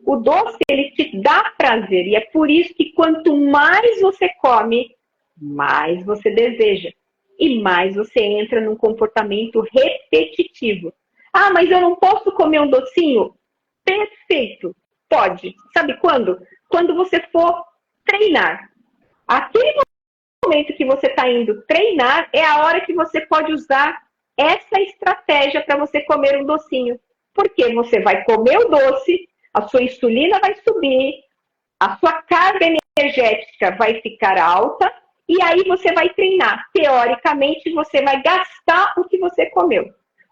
O doce, ele te dá prazer. E é por isso que quanto mais você come, mais você deseja. E mais você entra num comportamento repetitivo. Ah, mas eu não posso comer um docinho? Perfeito, pode. Sabe quando? Quando você for treinar. Aquele momento que você está indo treinar é a hora que você pode usar essa estratégia para você comer um docinho. Porque você vai comer o doce, a sua insulina vai subir, a sua carga energética vai ficar alta, e aí você vai treinar. Teoricamente, você vai gastar o que você comeu.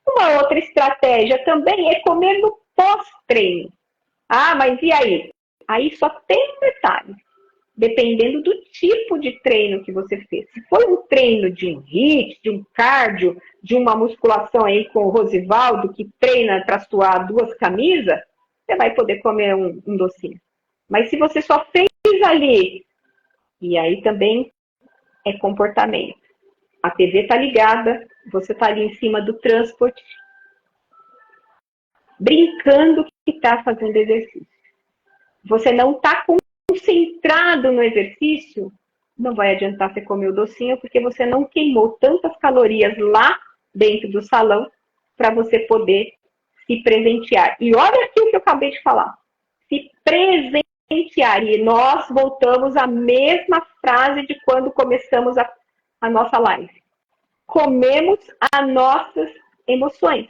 Uma outra estratégia também é comer no pós-treino. Ah, mas e aí? Aí só tem um detalhe. Dependendo do tipo de treino que você fez. Se for um treino de um HIIT, de um cardio, de uma musculação aí com o Rosivaldo, que treina para suar 2 camisas, você vai poder comer um docinho. Mas se você só fez ali, e aí também é comportamento. A TV está ligada, você está ali em cima do transporte, brincando que está fazendo exercício. Você não está concentrado no exercício, não vai adiantar você comer o docinho, porque você não queimou tantas calorias lá dentro do salão para você poder se presentear. E olha aqui o que eu acabei de falar. Se presentear. E nós voltamos à mesma frase de quando começamos a nossa live. Comemos as nossas emoções.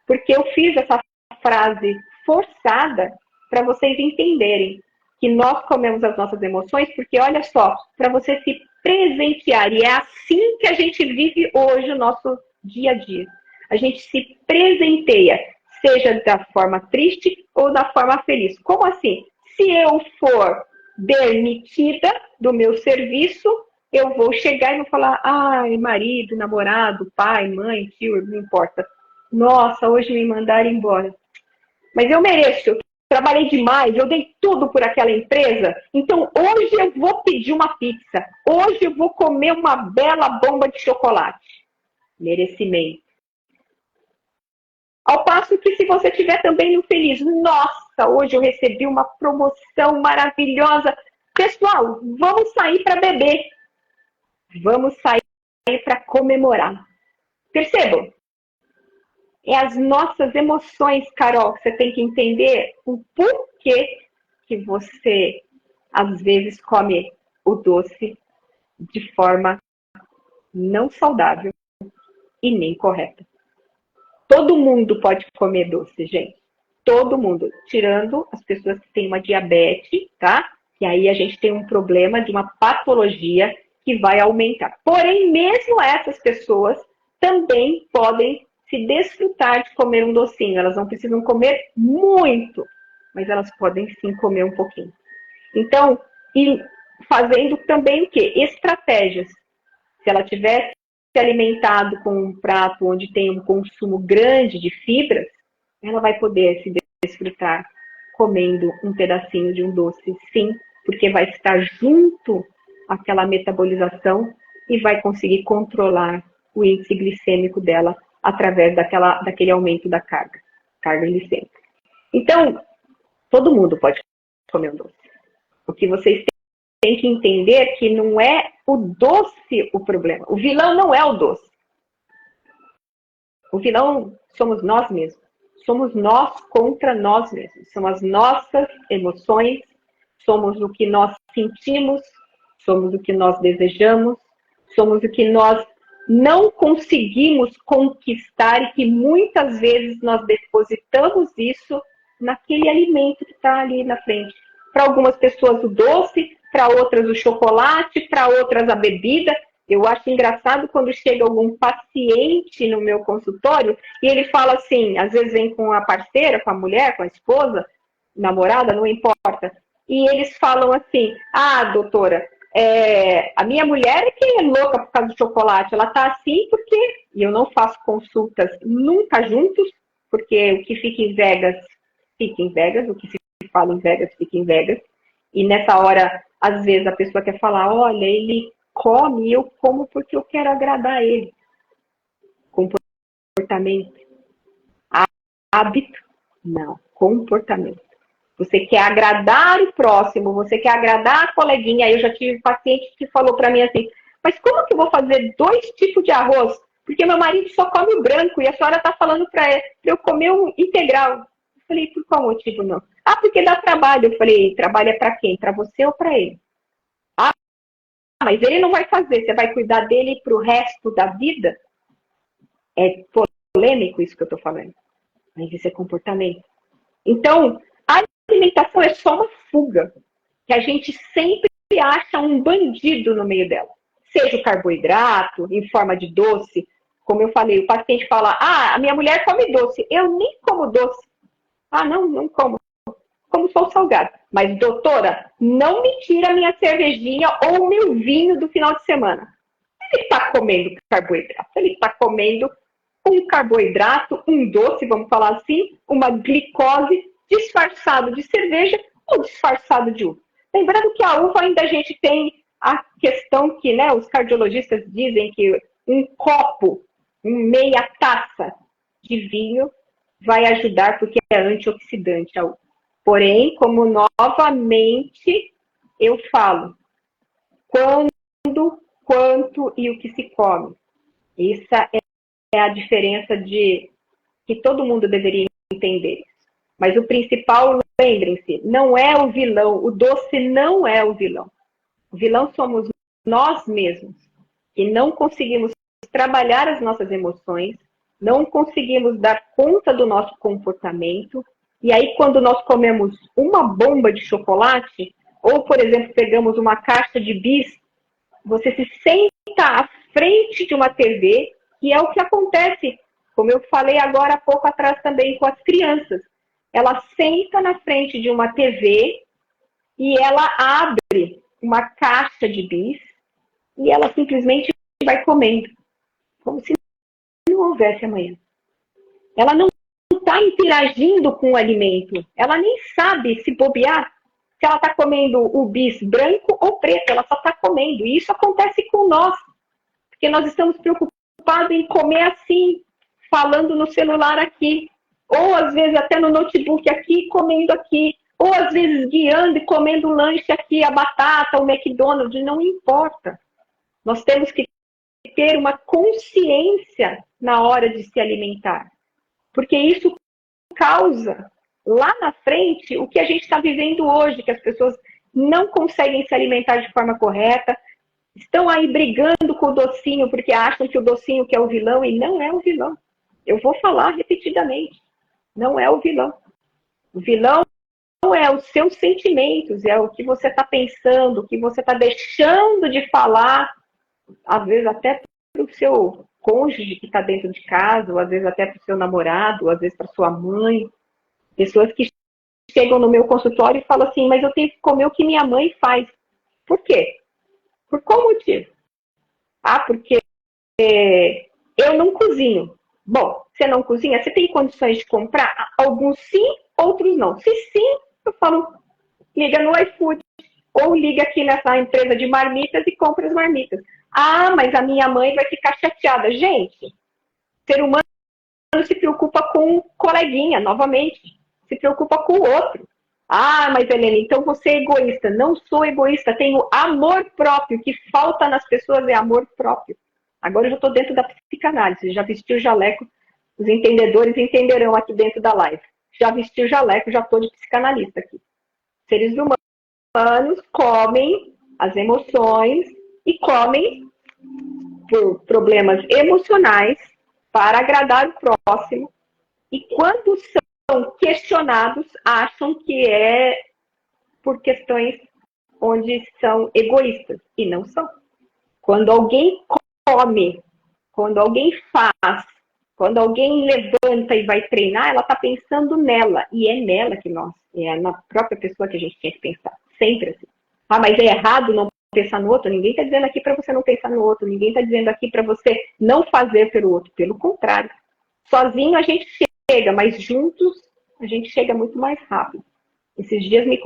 Porque eu fiz essa frase forçada para vocês entenderem que nós comemos as nossas emoções, porque olha só, para você se presentear, e é assim que a gente vive hoje o nosso dia a dia. A gente se presenteia, seja da forma triste ou da forma feliz. Como assim? Se eu for demitida do meu serviço, eu vou chegar e vou falar, ai, marido, namorado, pai, mãe, tio, não importa. Nossa, hoje me mandaram embora. Mas eu mereço, eu trabalhei demais, eu dei tudo por aquela empresa, então hoje eu vou pedir uma pizza, hoje eu vou comer uma bela bomba de chocolate. Merecimento. Ao passo que se você estiver também no feliz, nossa, hoje eu recebi uma promoção maravilhosa. Pessoal, vamos sair para beber. Vamos sair para comemorar. Percebam? É as nossas emoções, Carol, que você tem que entender o porquê que você, às vezes, come o doce de forma não saudável e nem correta. Todo mundo pode comer doce, gente. Todo mundo. Tirando as pessoas que têm uma diabetes, tá? E aí a gente tem um problema de uma patologia que vai aumentar. Porém, mesmo essas pessoas também podem se desfrutar de comer um docinho. Elas não precisam comer muito, mas elas podem sim comer um pouquinho. Então, e fazendo também o quê? Estratégias. Se ela tivesse se alimentado com um prato onde tem um consumo grande de fibras, ela vai poder se desfrutar comendo um pedacinho de um doce, sim, porque vai estar junto àquela metabolização e vai conseguir controlar o índice glicêmico dela através daquele aumento da carga glicêmica. Então, todo mundo pode comer um doce. O que vocês têm que entender é que não é o doce o problema. O vilão não é o doce. O vilão somos nós mesmos. Somos nós contra nós mesmos. São as nossas emoções, somos o que nós sentimos, somos o que nós desejamos, somos o que nós não conseguimos conquistar e que muitas vezes nós depositamos isso naquele alimento que está ali na frente. Para algumas pessoas o doce, para outras o chocolate, para outras a bebida. Eu acho engraçado quando chega algum paciente no meu consultório e ele fala assim, às vezes vem com a parceira, com a mulher, com a esposa, namorada, não importa. E eles falam assim, doutora, a minha mulher é que é louca por causa do chocolate, ela tá assim porque, e eu não faço consultas nunca juntos, porque o que fica em Vegas, o que se fala em Vegas, fica em Vegas, e nessa hora, às vezes a pessoa quer falar, olha, ele come e eu como porque eu quero agradar ele. Comportamento. Hábito? Não, comportamento. Você quer agradar o próximo, você quer agradar a coleguinha. Aí eu já tive paciente que falou para mim assim, mas como que eu vou fazer 2 tipos de arroz? Porque meu marido só come o branco e a senhora está falando para eu comer um integral. Eu falei, por qual motivo não? Porque dá trabalho. Eu falei, trabalho é para quem? Para você ou para ele? Mas ele não vai fazer, você vai cuidar dele para o resto da vida? É polêmico isso que eu estou falando. Mas isso é comportamento. Então, a alimentação é só uma fuga, que a gente sempre acha um bandido no meio dela. Seja o carboidrato, em forma de doce. Como eu falei, o paciente fala, a minha mulher come doce. Eu nem como doce. Não como. Como sou salgado. Mas, doutora, não me tira a minha cervejinha ou o meu vinho do final de semana. Ele está comendo carboidrato. Ele está comendo um carboidrato, um doce, vamos falar assim, uma glicose disfarçado de cerveja ou disfarçado de uva. Lembrando que a uva ainda a gente tem a questão que, né, os cardiologistas dizem que um copo, meia taça de vinho vai ajudar porque é antioxidante a uva. Porém, como novamente eu falo, quando, quanto e o que se come. Essa é a diferença de que todo mundo deveria entender. Mas o principal, lembrem-se, não é o vilão, o doce não é o vilão. O vilão somos nós mesmos, que não conseguimos trabalhar as nossas emoções, não conseguimos dar conta do nosso comportamento. E aí, quando nós comemos uma bomba de chocolate, ou, por exemplo, pegamos uma caixa de bis, você se senta à frente de uma TV, e é o que acontece, como eu falei agora há pouco atrás também com as crianças. Ela senta na frente de uma TV e ela abre uma caixa de bis e ela simplesmente vai comendo, como se não houvesse amanhã. Ela não está interagindo com o alimento. Ela nem sabe se bobear se ela está comendo o bis branco ou preto. Ela só está comendo. E isso acontece com nós. Porque nós estamos preocupados em comer assim, falando no celular aqui. Ou às vezes até no notebook aqui, comendo aqui. Ou às vezes guiando e comendo o lanche aqui, a batata, o McDonald's. Não importa. Nós temos que ter uma consciência na hora de se alimentar. Porque isso causa lá na frente o que a gente está vivendo hoje, que as pessoas não conseguem se alimentar de forma correta, estão aí brigando com o docinho porque acham que o docinho que é o vilão, e não é o vilão. Eu vou falar repetidamente, não é o vilão. O vilão é os seus sentimentos, é o que você está pensando, o que você está deixando de falar às vezes até para o seu cônjuge que está dentro de casa, ou às vezes até para o seu namorado, ou às vezes para sua mãe. Pessoas que chegam no meu consultório e falam assim, mas eu tenho que comer o que minha mãe faz. Por quê? Por qual motivo? Ah, porque eu não cozinho. Bom, você não cozinha, você tem condições de comprar? Alguns sim, outros não. Se sim, eu falo, liga no iFood. Ou liga aqui nessa empresa de marmitas e compra as marmitas. Ah, mas a minha mãe vai ficar chateada. Gente, ser humano se preocupa com o coleguinha, novamente. Se preocupa com o outro. Ah, mas Helena, então você é egoísta. Não sou egoísta, tenho amor próprio. O que falta nas pessoas é amor próprio. Agora eu já estou dentro da psicanálise, já vesti o jaleco. Os entendedores entenderão aqui dentro da live. Já vesti o jaleco, já estou de psicanalista aqui. Seres humanos comem as emoções e comem por problemas emocionais para agradar o próximo. E quando são questionados, acham que é por questões onde são egoístas. E não são. Quando alguém come, quando alguém faz, quando alguém levanta e vai treinar, ela está pensando nela. E é nela que nós, é na própria pessoa que a gente tinha que pensar. Sempre assim. Ah, mas é errado não pensar no outro? Ninguém está dizendo aqui para você não pensar no outro. Ninguém está dizendo aqui para você não fazer pelo outro. Pelo contrário. Sozinho a gente chega, mas juntos a gente chega muito mais rápido. Esses dias me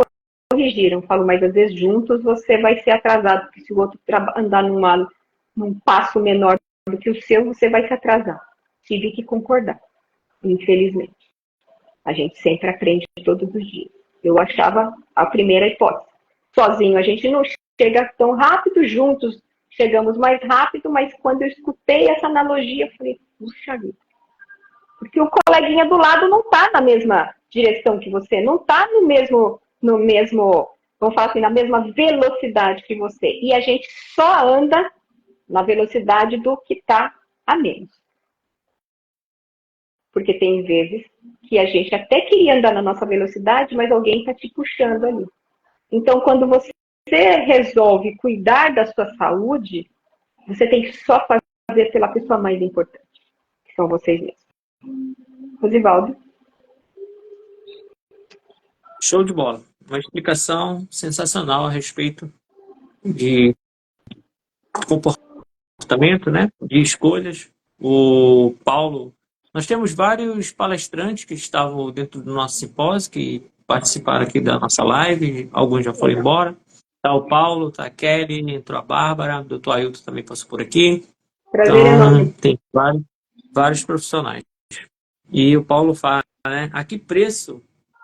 corrigiram. Falo, mas às vezes juntos você vai ser atrasado. Porque se o outro andar num passo menor do que o seu, você vai se atrasar. Tive que concordar. Infelizmente. A gente sempre aprende todos os dias. Eu achava a primeira hipótese. Sozinho a gente não chega tão rápido, juntos chegamos mais rápido, mas quando eu escutei essa analogia, eu falei, puxa vida. Porque o coleguinha do lado não está na mesma direção que você, não está no mesmo, vamos falar assim, na mesma velocidade que você. E a gente só anda na velocidade do que está a menos. Porque tem vezes que a gente até queria andar na nossa velocidade, mas alguém está te puxando ali. Então, quando você resolve cuidar da sua saúde, você tem que só fazer pela pessoa mais importante, que são vocês mesmos. Rosivaldo. Show de bola. Uma explicação sensacional a respeito de comportamento, né? De escolhas. O Paulo, nós temos vários palestrantes que estavam dentro do nosso simpósio, que participaram aqui da nossa live, alguns já foram embora. Tá o Paulo, tá a Kelly, entrou a Bárbara, o Dr. Ailton também passou por aqui. Prazer Então, enorme. tem vários profissionais. E o Paulo fala, né? A que preço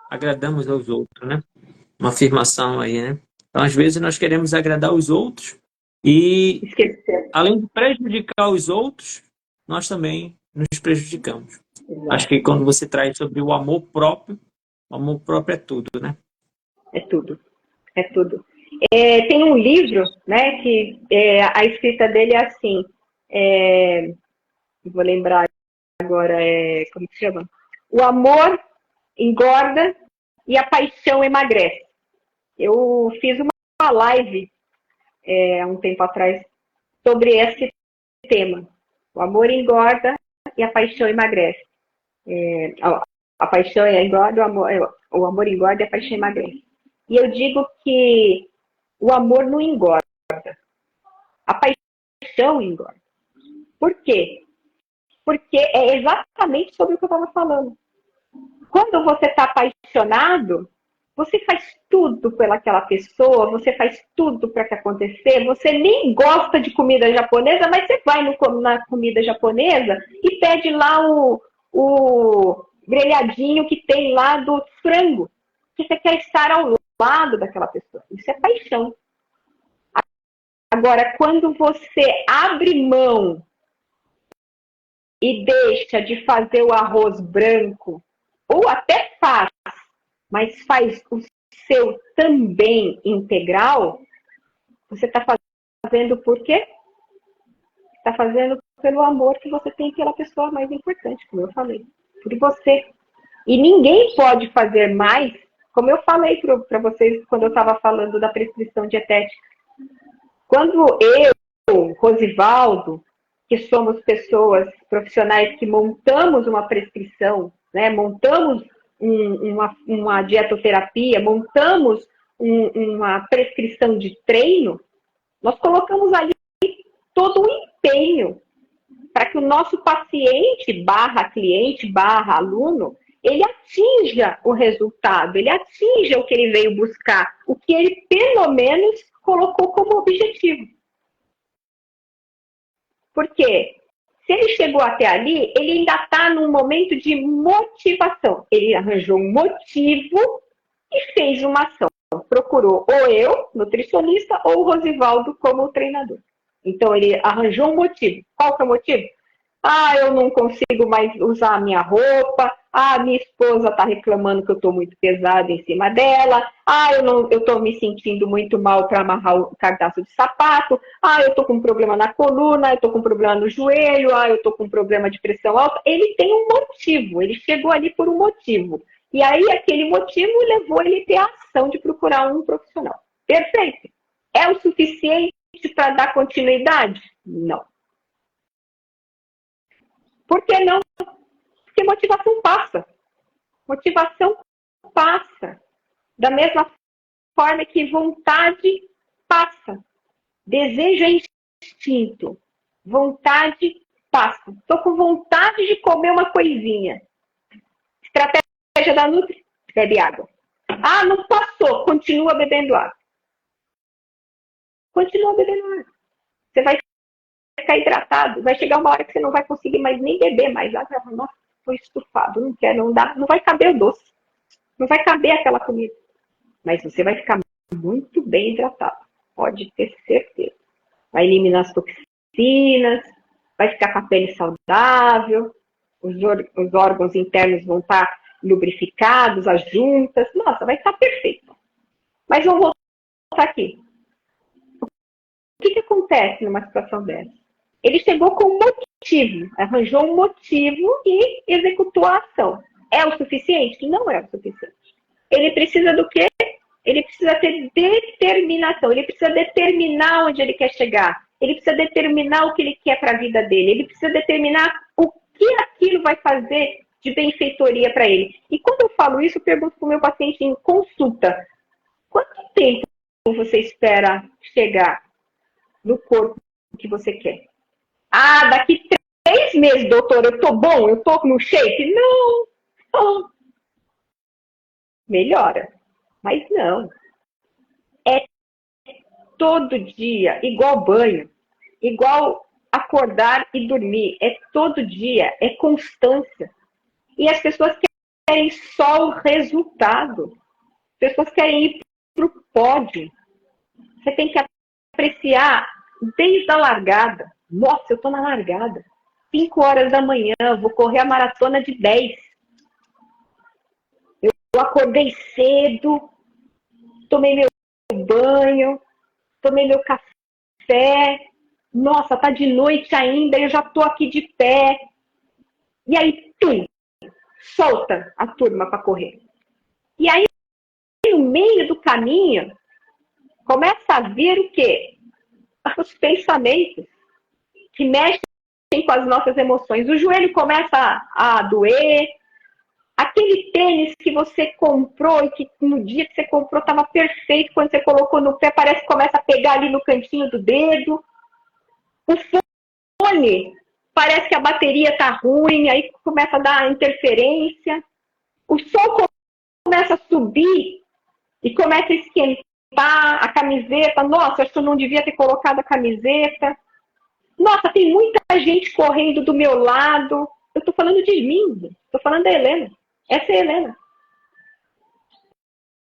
agradamos aos outros, né? Uma afirmação aí, né? Então, às vezes, nós queremos agradar os outros e, Esqueceu. além de prejudicar os outros, nós também nos prejudicamos. Acho que quando você traz sobre o amor próprio é tudo, né? É tudo. É tudo. Tem um livro, né, que a escrita dele é assim, vou lembrar agora, como que chama? O amor engorda e a paixão emagrece. Eu fiz uma live há um tempo atrás sobre esse tema. O amor engorda e a paixão emagrece. A paixão engorda, o amor engorda e a paixão emagrece. E eu digo que o amor não engorda, a paixão engorda. Por quê? Porque é exatamente sobre o que eu estava falando. Quando você está apaixonado, você faz tudo pelaquela pessoa, você faz tudo para que acontecer, você nem gosta de comida japonesa, mas você vai na comida japonesa e pede lá o grelhadinho que tem lá do frango, que você quer estar ao lado daquela pessoa. Isso é paixão. Agora, quando você abre mão e deixa de fazer o arroz branco, ou até faz, mas faz o seu também integral, você está fazendo por quê? Está fazendo pelo amor que você tem pela pessoa mais importante, como eu falei, por você. E ninguém pode fazer mais, como eu falei para vocês quando eu estava falando da prescrição dietética. Quando Rosivaldo, que somos pessoas profissionais que montamos uma prescrição, né? Montamos uma dietoterapia, montamos uma prescrição de treino, nós colocamos ali todo o empenho para que o nosso paciente, barra cliente, barra aluno, ele atinja o resultado, ele atinja o que ele veio buscar, o que ele, pelo menos, colocou como objetivo. Porque se ele chegou até ali, ele ainda está num momento de motivação. Ele arranjou um motivo e fez uma ação. Procurou ou eu, nutricionista, ou o Rosivaldo como treinador. Então, ele arranjou um motivo. Qual que é o motivo? Ah, eu não consigo mais usar a minha roupa. Ah, minha esposa está reclamando que eu estou muito pesada em cima dela. Ah, eu estou me sentindo muito mal para amarrar o cardaço de sapato. Ah, eu estou com um problema na coluna, eu estou com um problema no joelho. Ah, eu estou com um problema de pressão alta. Ele tem um motivo, ele chegou ali por um motivo. E aí, aquele motivo levou ele a ter a ação de procurar um profissional. Perfeito. É o suficiente para dar continuidade? Não. Por que não? Porque motivação passa. Motivação passa. Da mesma forma que vontade passa. Desejo é instinto. Vontade passa. Estou com vontade de comer uma coisinha. Estratégia da Nutri, bebe água. Ah, não passou. Continua bebendo água. Continua bebendo água. Você vai ficar hidratado. Vai chegar uma hora que você não vai conseguir mais nem beber mais água. Nossa, estou estufado. Não quero, não dá. Não vai caber o doce. Não vai caber aquela comida. Mas você vai ficar muito bem hidratado. Pode ter certeza. Vai eliminar as toxinas. Vai ficar com a pele saudável. Os órgãos internos vão estar lubrificados, as juntas. Nossa, vai estar perfeito. Mas vamos voltar aqui. O que acontece numa situação dessa? Ele chegou com um motivo, arranjou um motivo e executou a ação. É o suficiente? Não é o suficiente. Ele precisa do quê? Ele precisa ter determinação. Ele precisa determinar onde ele quer chegar. Ele precisa determinar o que ele quer para a vida dele. Ele precisa determinar o que aquilo vai fazer de benfeitoria para ele. E quando eu falo isso, eu pergunto para o meu paciente em consulta: quanto tempo você espera chegar no corpo que você quer? Ah, daqui 3 meses, doutor, eu tô bom? Eu tô no shape? Não. Oh. Melhora. Mas não. É todo dia, igual banho, igual acordar e dormir. É todo dia, é constância. E as pessoas querem só o resultado. As pessoas querem ir para o pódio. Você tem que apreciar desde a largada. Nossa, eu estou na largada. 5 horas da manhã, vou correr a maratona de 10. Eu acordei cedo, tomei meu banho, tomei meu café. Nossa, tá de noite ainda, eu já tô aqui de pé. E aí, tum, solta a turma para correr. E aí, no meio do caminho, começa a vir o quê? Os pensamentos que mexem com as nossas emoções. O joelho começa a doer. Aquele tênis que você comprou e que no dia que você comprou estava perfeito, quando você colocou no pé, parece que começa a pegar ali no cantinho do dedo. O fone, parece que a bateria está ruim, aí começa a dar interferência. O sol começa a subir e começa a esquentar a camiseta. Nossa, acho que eu não devia ter colocado a camiseta. Nossa, tem muita gente correndo do meu lado. Eu estou falando de mim, estou falando da Helena. Essa é a Helena.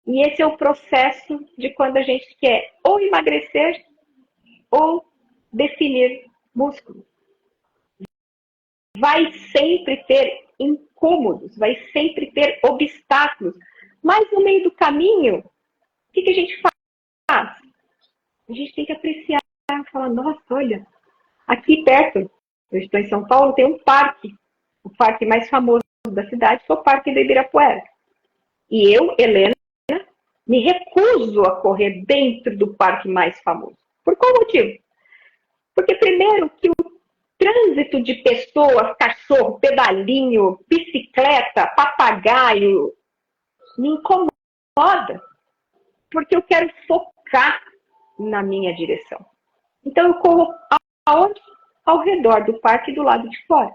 E esse é o processo de quando a gente quer ou emagrecer ou definir músculo. Vai sempre ter incômodos, vai sempre ter obstáculos. Mas no meio do caminho, o que a gente faz? A gente tem que apreciar, falar, nossa, olha, aqui perto, eu estou em São Paulo, tem um parque, o parque mais famoso da cidade, que é o Parque do Ibirapuera. E eu, Helena, me recuso a correr dentro do parque mais famoso. Por qual motivo? Porque primeiro que o trânsito de pessoas, cachorro, pedalinho, bicicleta, papagaio, me incomoda. Porque eu quero focar na minha direção. Então eu corro aonde? Ao redor do parque do lado de fora.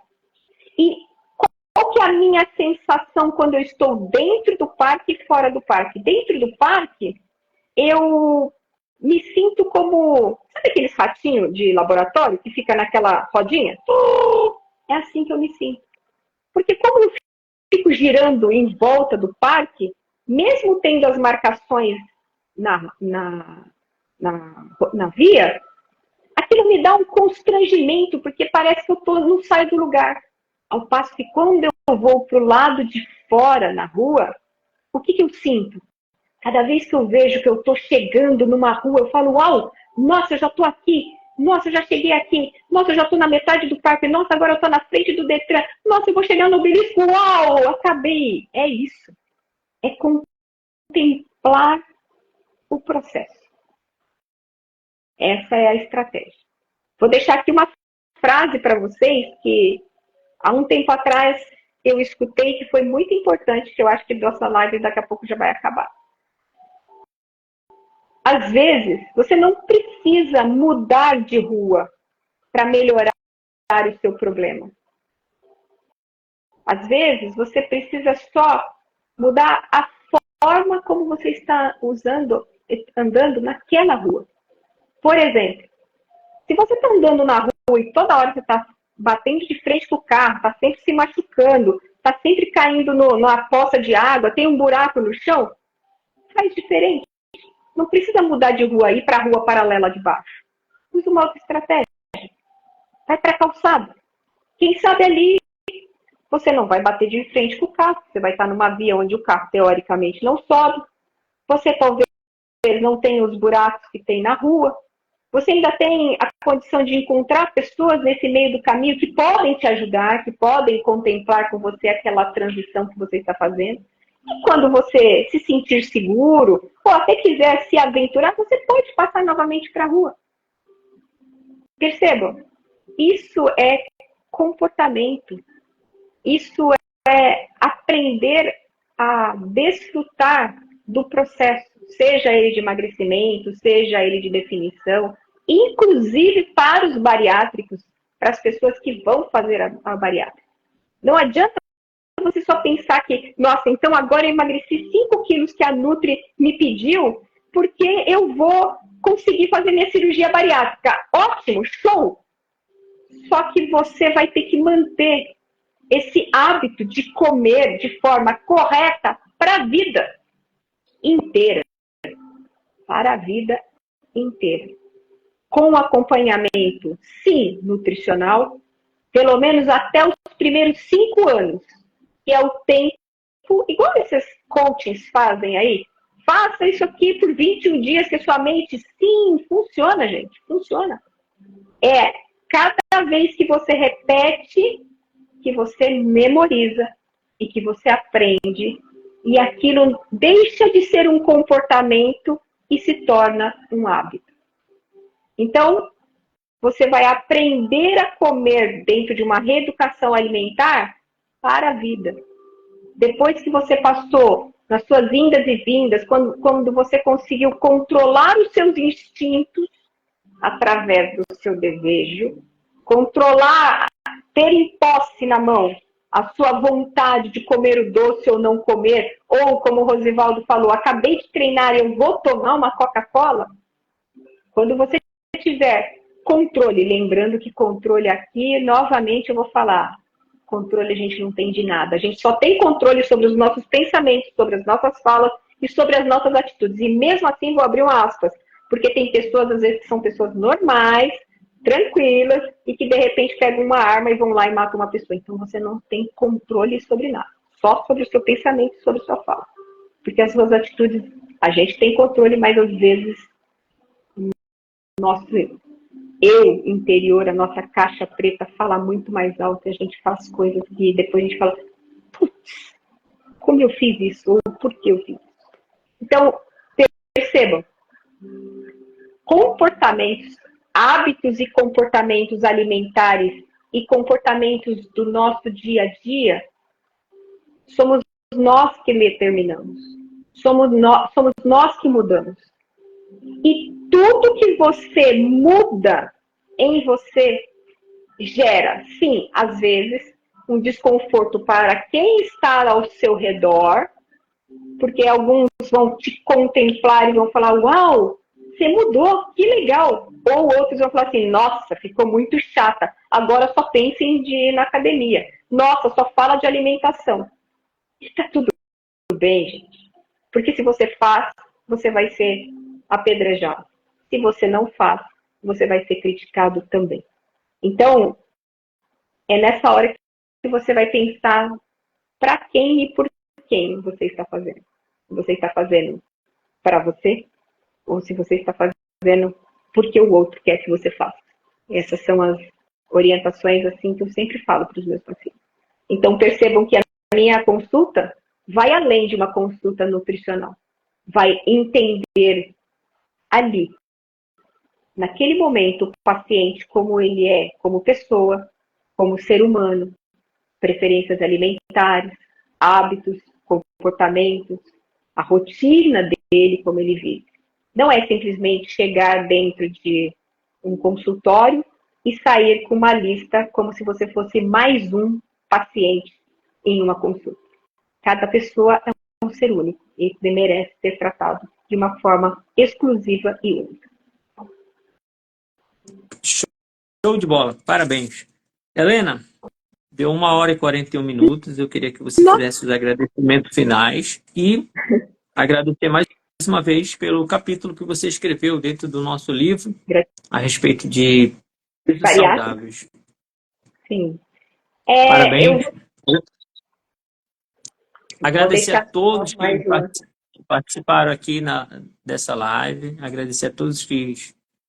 E qual que é a minha sensação quando eu estou dentro do parque e fora do parque? Dentro do parque, eu me sinto como... Sabe aqueles ratinhos de laboratório que fica naquela rodinha? É assim que eu me sinto. Porque como eu fico girando em volta do parque, mesmo tendo as marcações na via, aquilo me dá um constrangimento, porque parece que eu não saio do lugar. Ao passo que quando eu vou para o lado de fora, na rua, o que eu sinto? Cada vez que eu vejo que eu estou chegando numa rua, eu falo, uau, nossa, eu já estou aqui, nossa, eu já cheguei aqui, nossa, eu já estou na metade do parque, nossa, agora eu estou na frente do Detran, nossa, eu vou chegar no obelisco, uau, acabei. É isso. É contemplar o processo. Essa é a estratégia. Vou deixar aqui uma frase para vocês que há um tempo atrás eu escutei que foi muito importante, que eu acho que nossa live daqui a pouco já vai acabar. Às vezes, você não precisa mudar de rua para melhorar o seu problema. Às vezes, você precisa só mudar a forma como você está andando naquela rua. Por exemplo, se você está andando na rua e toda hora você está batendo de frente com o carro, está sempre se machucando, está sempre caindo numa poça de água, tem um buraco no chão, faz diferente. Não precisa mudar de rua e ir para a rua paralela de baixo. Usa uma outra estratégia. Vai para a calçada. Quem sabe ali você não vai bater de frente com o carro. Você vai estar numa via onde o carro, teoricamente, não sobe. Você talvez não tenha os buracos que tem na rua. Você ainda tem a condição de encontrar pessoas nesse meio do caminho que podem te ajudar, que podem contemplar com você aquela transição que você está fazendo. E quando você se sentir seguro, ou até quiser se aventurar, você pode passar novamente para a rua. Percebam, isso é comportamento. Isso é aprender a desfrutar do processo, seja ele de emagrecimento, seja ele de definição, inclusive para os bariátricos, para as pessoas que vão fazer a bariátrica. Não adianta você só pensar que, nossa, então agora eu emagreci 5 quilos que a Nutri me pediu, porque eu vou conseguir fazer minha cirurgia bariátrica. Ótimo, show! Só que você vai ter que manter esse hábito de comer de forma correta para a vida inteira. Para a vida inteira. Com acompanhamento, sim, nutricional, pelo menos até os primeiros 5 anos, que é o tempo, igual esses coachings fazem aí, faça isso aqui por 21 dias que a sua mente, sim, funciona, gente, funciona. É cada vez que você repete, que você memoriza e que você aprende, e aquilo deixa de ser um comportamento e se torna um hábito. Então, você vai aprender a comer dentro de uma reeducação alimentar para a vida. Depois que você passou nas suas indas e vindas, quando você conseguiu controlar os seus instintos através do seu desejo, controlar, ter em posse na mão a sua vontade de comer o doce ou não comer, ou como o Rosivaldo falou, acabei de treinar, eu vou tomar uma Coca-Cola. Quando você tiver controle, lembrando que controle aqui, novamente eu vou falar, controle a gente não tem de nada, a gente só tem controle sobre os nossos pensamentos, sobre as nossas falas e sobre as nossas atitudes. E mesmo assim vou abrir uma aspas, porque tem pessoas, às vezes, que são pessoas normais, tranquilas, e que de repente pegam uma arma e vão lá e matam uma pessoa. Então você não tem controle sobre nada, só sobre o seu pensamento e sobre a sua fala. Porque as suas atitudes, a gente tem controle, mas às vezes nosso eu interior, a nossa caixa preta fala muito mais alto e a gente faz coisas que depois a gente fala, putz, como eu fiz isso? Ou por que eu fiz isso? Então, percebam, comportamentos, hábitos e comportamentos alimentares e comportamentos do nosso dia a dia, somos nós que determinamos. Somos nós que mudamos. E tudo que você muda em você gera, sim, às vezes, um desconforto para quem está ao seu redor, porque alguns vão te contemplar e vão falar, uau, você mudou, que legal. Ou outros vão falar assim, nossa, ficou muito chata, agora só pensa em ir na academia. Nossa, só fala de alimentação. Está tudo bem, gente. Porque se você faz, você vai ser apedrejado. Se você não faz, você vai ser criticado também. Então, é nessa hora que você vai pensar para quem e por quem você está fazendo. Você está fazendo para você, ou se você está fazendo porque o outro quer que você faça. Essas são as orientações assim que eu sempre falo para os meus pacientes. Então, percebam que a minha consulta vai além de uma consulta nutricional. Vai entender ali, naquele momento, o paciente como ele é, como pessoa, como ser humano, preferências alimentares, hábitos, comportamentos, a rotina dele, como ele vive. Não é simplesmente chegar dentro de um consultório e sair com uma lista como se você fosse mais um paciente em uma consulta. Cada pessoa é um ser único e merece ser tratado de uma forma exclusiva e única. Show de bola, parabéns. Helena, deu 1h41. Eu queria que você fizesse os agradecimentos finais e agradecer mais uma vez pelo capítulo que você escreveu dentro do nosso livro a respeito de hábitos saudáveis. Sim. Parabéns. Agradecer a todos que participaram aqui dessa live. Agradecer a todos que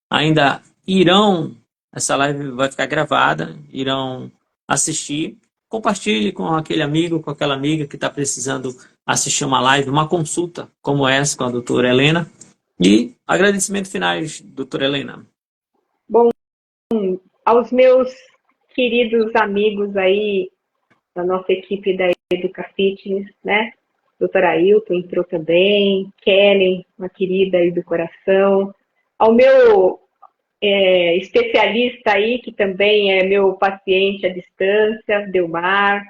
ainda irão. Essa live vai ficar gravada, irão assistir. Compartilhe com aquele amigo, com aquela amiga que está precisando assistir uma live, uma consulta como essa com a doutora Helena. E agradecimentos finais, doutora Helena. Bom, aos meus queridos amigos aí da nossa equipe da Educa Fitness, né? Doutora Ailton entrou também, Kellen, uma querida aí do coração. Ao meu especialista aí, que também é meu paciente à distância, Delmar.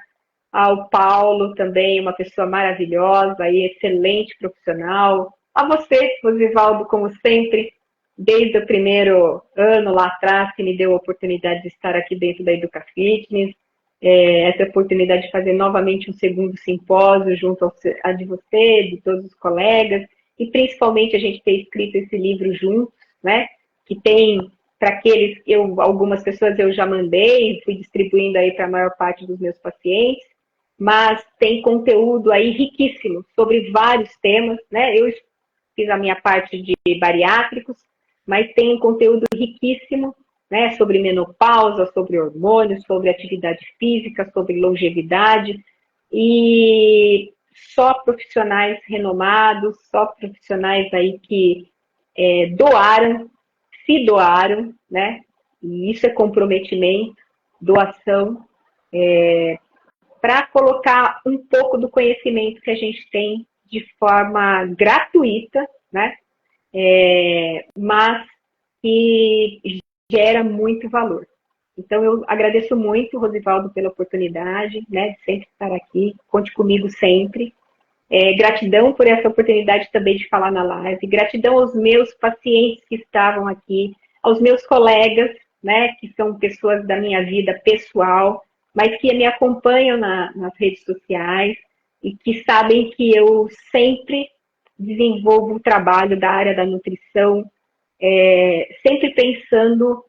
Ao Paulo também, uma pessoa maravilhosa e excelente profissional. A você, Rosivaldo, como sempre, desde o primeiro ano lá atrás, que me deu a oportunidade de estar aqui dentro da Educa Fitness, essa oportunidade de fazer novamente um segundo simpósio junto a de você, de todos os colegas, e principalmente a gente ter escrito esse livro juntos, né? Que tem, para aqueles, algumas pessoas eu já mandei, fui distribuindo aí para a maior parte dos meus pacientes, mas tem conteúdo aí riquíssimo sobre vários temas, né? Eu fiz a minha parte de bariátricos, mas tem um conteúdo riquíssimo, né? Sobre menopausa, sobre hormônios, sobre atividade física, sobre longevidade, e só profissionais renomados, só profissionais aí que se doaram, né? E isso é comprometimento, doação, para colocar um pouco do conhecimento que a gente tem de forma gratuita, né? Mas que gera muito valor. Então, eu agradeço muito, Rosivaldo, pela oportunidade, né, de sempre estar aqui. Conte comigo sempre. Gratidão por essa oportunidade também de falar na live. Gratidão aos meus pacientes que estavam aqui, aos meus colegas, né, que são pessoas da minha vida pessoal, mas que me acompanham nas redes sociais e que sabem que eu sempre desenvolvo o trabalho da área da nutrição, sempre pensando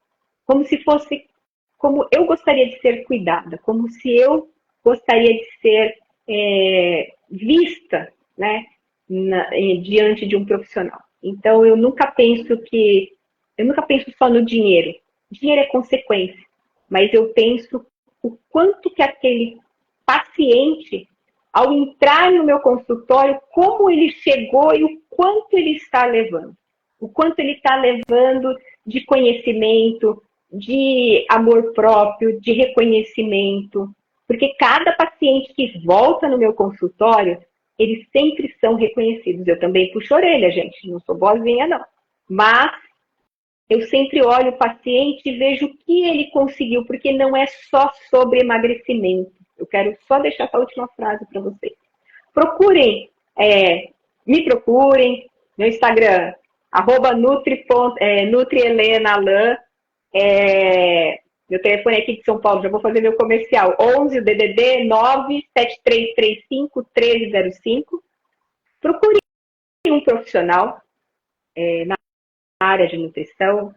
como se fosse, como eu gostaria de ser cuidada, como se eu gostaria de ser vista, né, diante de um profissional. Então, eu nunca penso só no dinheiro. Dinheiro é consequência, mas eu penso o quanto que aquele paciente, ao entrar no meu consultório, como ele chegou e o quanto ele está levando. O quanto ele está levando de conhecimento, de amor próprio, de reconhecimento. Porque cada paciente que volta no meu consultório, eles sempre são reconhecidos. Eu também puxo a orelha, gente, não sou boazinha, não. Mas eu sempre olho o paciente e vejo o que ele conseguiu, porque não é só sobre emagrecimento. Eu quero só deixar essa última frase para vocês. Procurem, me procurem no Instagram, @nutri_helena_alan. Meu telefone aqui de São Paulo, já vou fazer meu comercial, 11 o DDD 973351305. Procure um profissional na área de nutrição,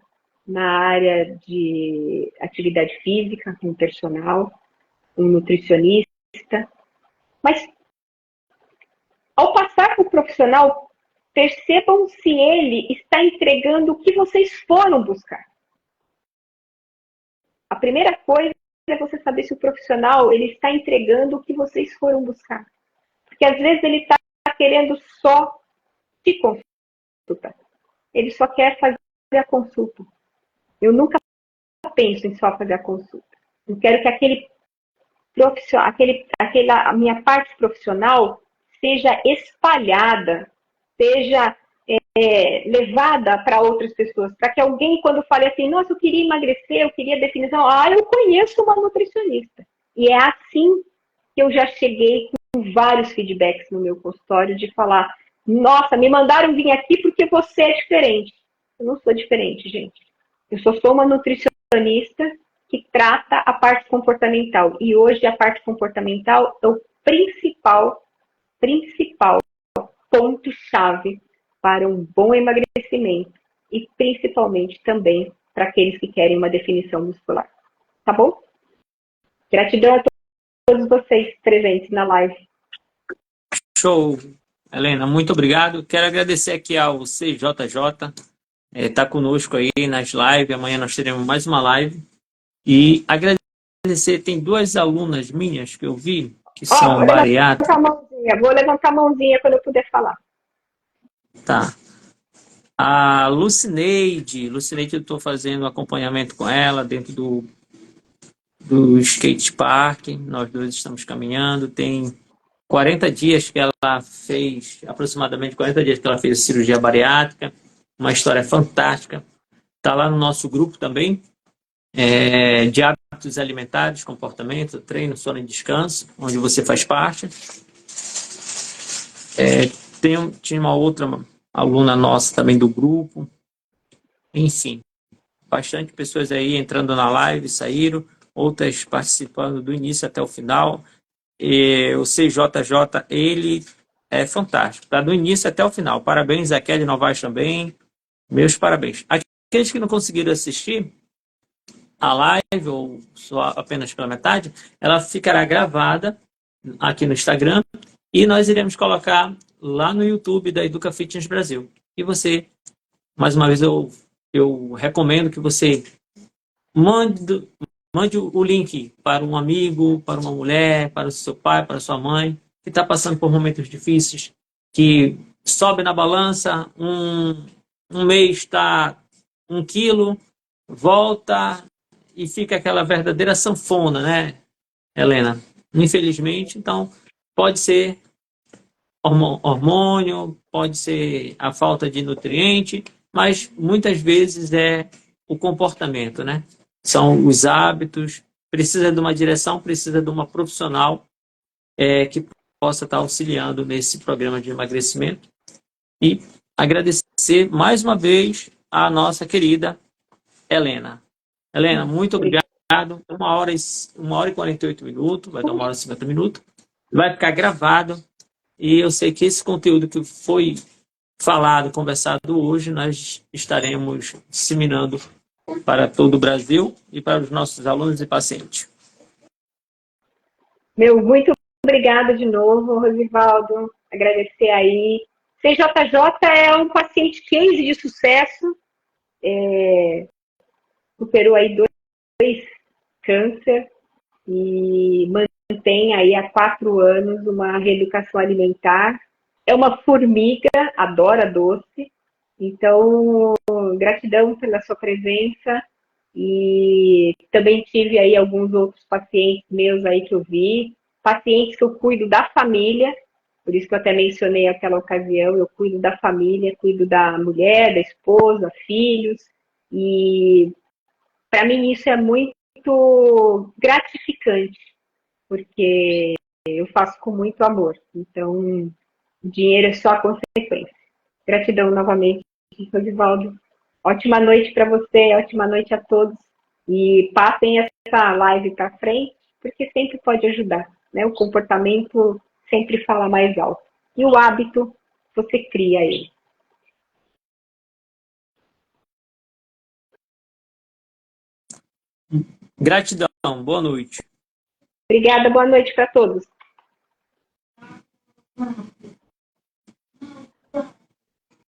na área de atividade física, um personal, um nutricionista. Mas, ao passar para o profissional, percebam se ele está entregando o que vocês foram buscar. A primeira coisa é você saber se o profissional ele está entregando o que vocês foram buscar. Porque às vezes ele está querendo só te consultar. Ele só quer fazer a consulta. Eu nunca penso em só fazer a consulta. Eu quero que aquele profissional, a minha parte profissional seja espalhada, seja levada para outras pessoas, para que alguém, quando fale assim, nossa, eu queria emagrecer, eu queria definição, eu conheço uma nutricionista. E é assim que eu já cheguei com vários feedbacks no meu consultório de falar, nossa, me mandaram vir aqui porque você é diferente. Eu não sou diferente, gente. Eu só sou uma nutricionista que trata a parte comportamental. E hoje a parte comportamental é o principal ponto-chave para um bom emagrecimento e principalmente também para aqueles que querem uma definição muscular. Tá bom? Gratidão a todos vocês presentes na live. Show, Helena, muito obrigado. Quero agradecer aqui ao CJJ, tá conosco aí nas lives. Amanhã nós teremos mais uma live. E agradecer, tem duas alunas minhas que eu vi, que são bariátricas. Vou levantar a mãozinha quando eu puder falar. Tá. A Lucineide, eu estou fazendo acompanhamento com ela dentro do skate park. Nós dois estamos caminhando. Tem 40 dias que ela fez, aproximadamente 40 dias que ela fez cirurgia bariátrica. Uma história fantástica. Está lá no nosso grupo também, de hábitos alimentares, comportamento, treino, sono e descanso, onde você faz parte. Tinha uma outra aluna nossa também do grupo. Enfim, bastante pessoas aí entrando na live, saíram, outras participando do início até o final. E o CJJ, ele é fantástico, tá do início até o final. Parabéns a Kelly Novaes também, meus parabéns. Aqueles que não conseguiram assistir a live, ou só apenas pela metade, ela ficará gravada aqui no Instagram e nós iremos colocar lá no YouTube da Educa Fitness Brasil. E você, mais uma vez, eu recomendo que você mande o link para um amigo, para uma mulher, para o seu pai, para a sua mãe, que está passando por momentos difíceis, que sobe na balança, um mês está 1 quilo, volta e fica aquela verdadeira sanfona, né, Helena? Infelizmente, então, pode ser hormônio, pode ser a falta de nutriente, mas muitas vezes é o comportamento, né? São os hábitos, precisa de uma direção, precisa de uma profissional que possa estar auxiliando nesse programa de emagrecimento. E agradecer mais uma vez a nossa querida Helena. Helena, muito obrigado. 1 hora e 48 minutos, vai dar 1 hora e 50 minutos. Vai ficar gravado. E eu sei que esse conteúdo que foi falado, conversado hoje, nós estaremos disseminando para todo o Brasil e para os nossos alunos e pacientes. Muito obrigada de novo, Rosivaldo. Agradecer aí. CJJ é um paciente case de sucesso. Superou aí 2 câncer e mantém aí há 4 anos uma reeducação alimentar. É uma formiga, adora doce. Então, gratidão pela sua presença e também tive aí alguns outros pacientes meus aí que eu vi, pacientes que eu cuido da família, por isso que eu até mencionei aquela ocasião, eu cuido da família, cuido da mulher, da esposa, filhos, e para mim isso é muito gratificante, porque eu faço com muito amor. Então, o dinheiro é só a consequência. Gratidão novamente, Rosivaldo. Ótima noite para você, ótima noite a todos. E passem essa live para frente, porque sempre pode ajudar. Né? O comportamento sempre fala mais alto. E o hábito, você cria ele. Gratidão, boa noite. Obrigada, boa noite para todos.